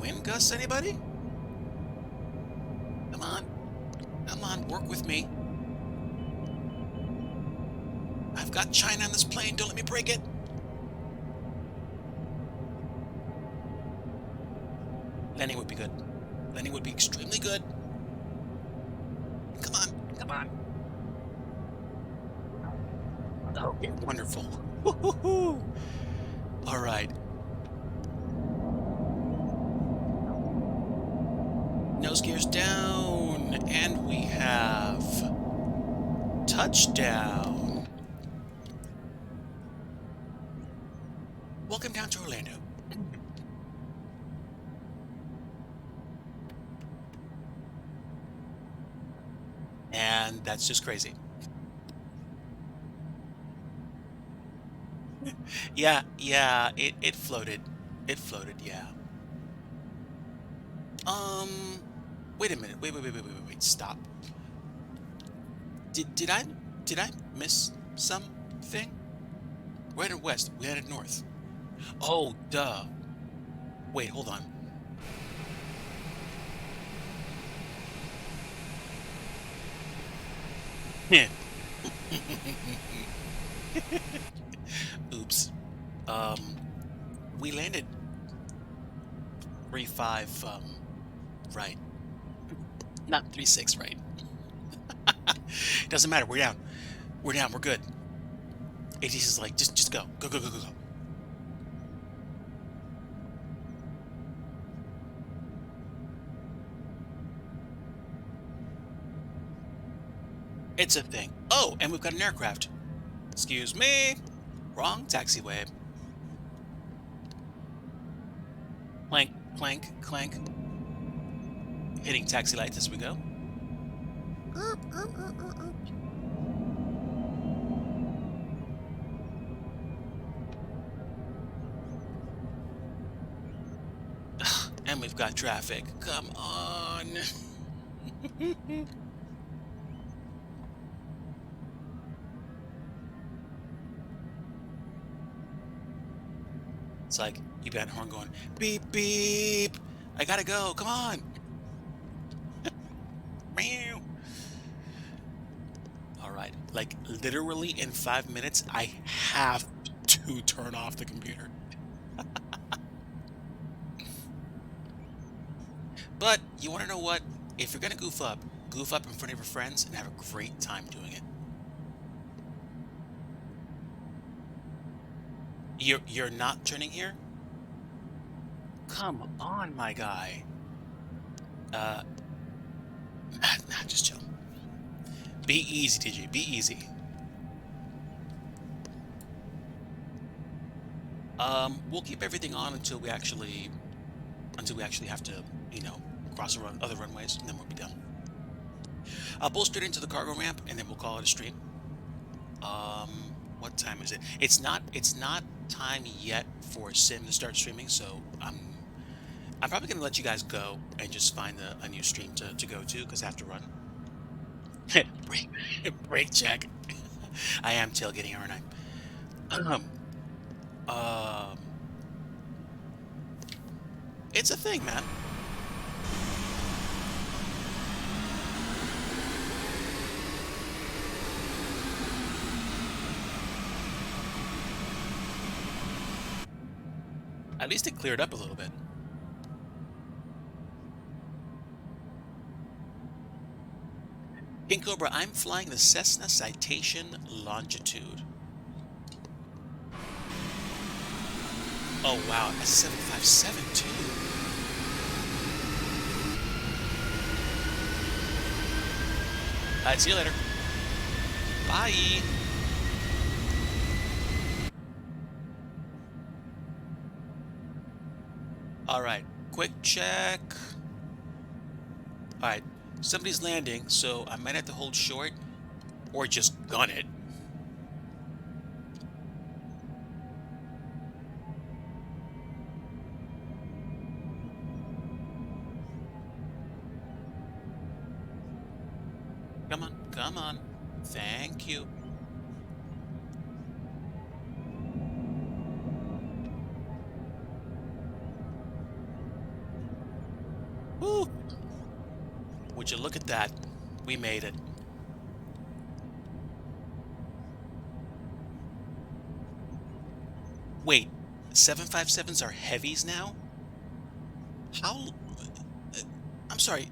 Wind gusts, anybody? Come on. Come on, work with me. I've got China on this plane. Don't let me break it. Landing would be good. Landing would be extremely good. Come on. Come on. Okay, wonderful. Woo-hoo-hoo. All right. Nose gears down, and we have touchdown. Welcome down to Orlando. And that's just crazy. Yeah, it floated. It floated, yeah. Wait a minute. Wait. Stop. Did I miss something? We're headed west. We headed north. Oh, duh. Wait, hold on. Oops. We landed 3-5, right. Not 3-6, right. Doesn't matter. We're down. We're down. We're good. ATC is like, just go. Go. It's a thing. Oh, and we've got an aircraft. Excuse me. Wrong taxiway. Clank. Hitting taxi lights as we go. And we've got traffic. Come on. It's like you got a horn going beep beep. I gotta go. Come on. Meow. All right. Like literally in 5 minutes, I have to turn off the computer. But you want to know what? If you're gonna goof up in front of your friends and have a great time doing it. You're not turning here? Come on, my guy. Uh, nah, just chill. Be easy, Digi. Be easy. We'll keep everything on until we actually have to, you know, cross the other runways, and then we'll be done. I'll pull straight into the cargo ramp, and then we'll call it a stream. What time is it? It's not time yet for Sim to start streaming, so I'm probably gonna let you guys go and just find a new stream to go to because I have to run. break break check. I am tailgating, aren't I? Um, it's a thing, man. At least it cleared up a little bit. King Cobra, I'm flying the Cessna Citation Longitude. Oh wow, a 757 too. Alright, see you later. Bye. Alright, quick check. Alright, somebody's landing, so I might have to hold short or just gun it. Come on, come on. Thank you. Woo! Would you look at that? We made it. Wait, 757s are heavies now? How? I'm sorry.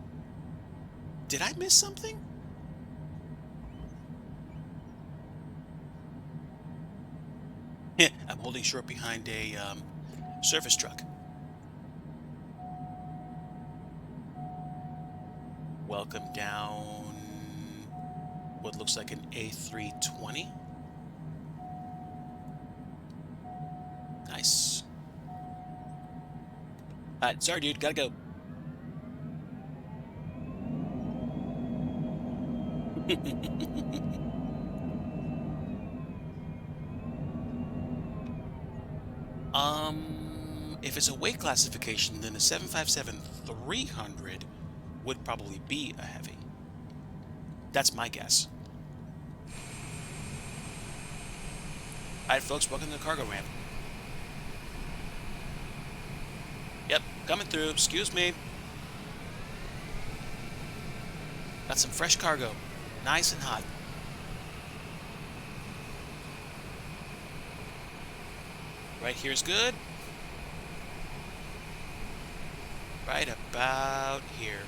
Did I miss something? I'm holding short behind a surface truck. Welcome down what looks like an A320. Nice. Alright, sorry dude, gotta go. If it's a weight classification, then the 757-300 would probably be a heavy. That's my guess. Alright folks, welcome to the cargo ramp. Yep, coming through, excuse me. Got some fresh cargo, nice and hot. Right here's good. Right about here.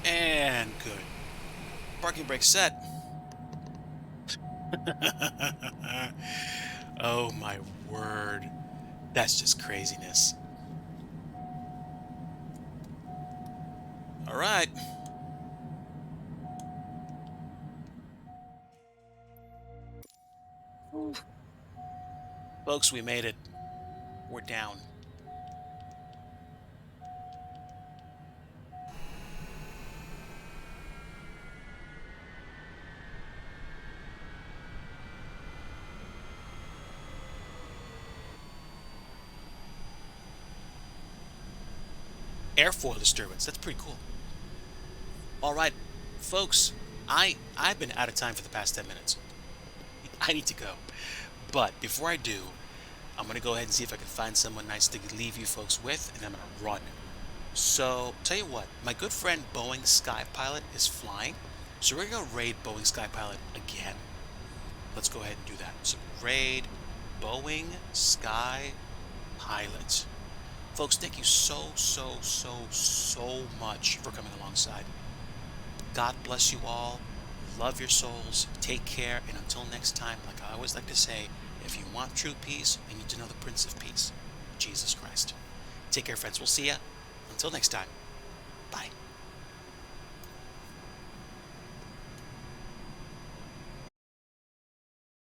And good. Parking brake set. Oh my word. That's just craziness. All right. Folks, we made it. We're down. airfoil disturbance. That's pretty cool. All right, folks, I've been out of time for the past 10 minutes. I need to go. But before I do, I'm going to go ahead and see if I can find someone nice to leave you folks with, and I'm going to run. So, tell you what, my good friend Boeing Sky Pilot is flying, so we're going to raid Boeing Sky Pilot again. Let's go ahead and do that. So, raid Boeing Sky Pilot. Folks, thank you so much for coming alongside. God bless you all. Love your souls. Take care. And until next time, like I always like to say, if you want true peace, you need to know the Prince of Peace, Jesus Christ. Take care, friends. We'll see ya. Until next time. Bye.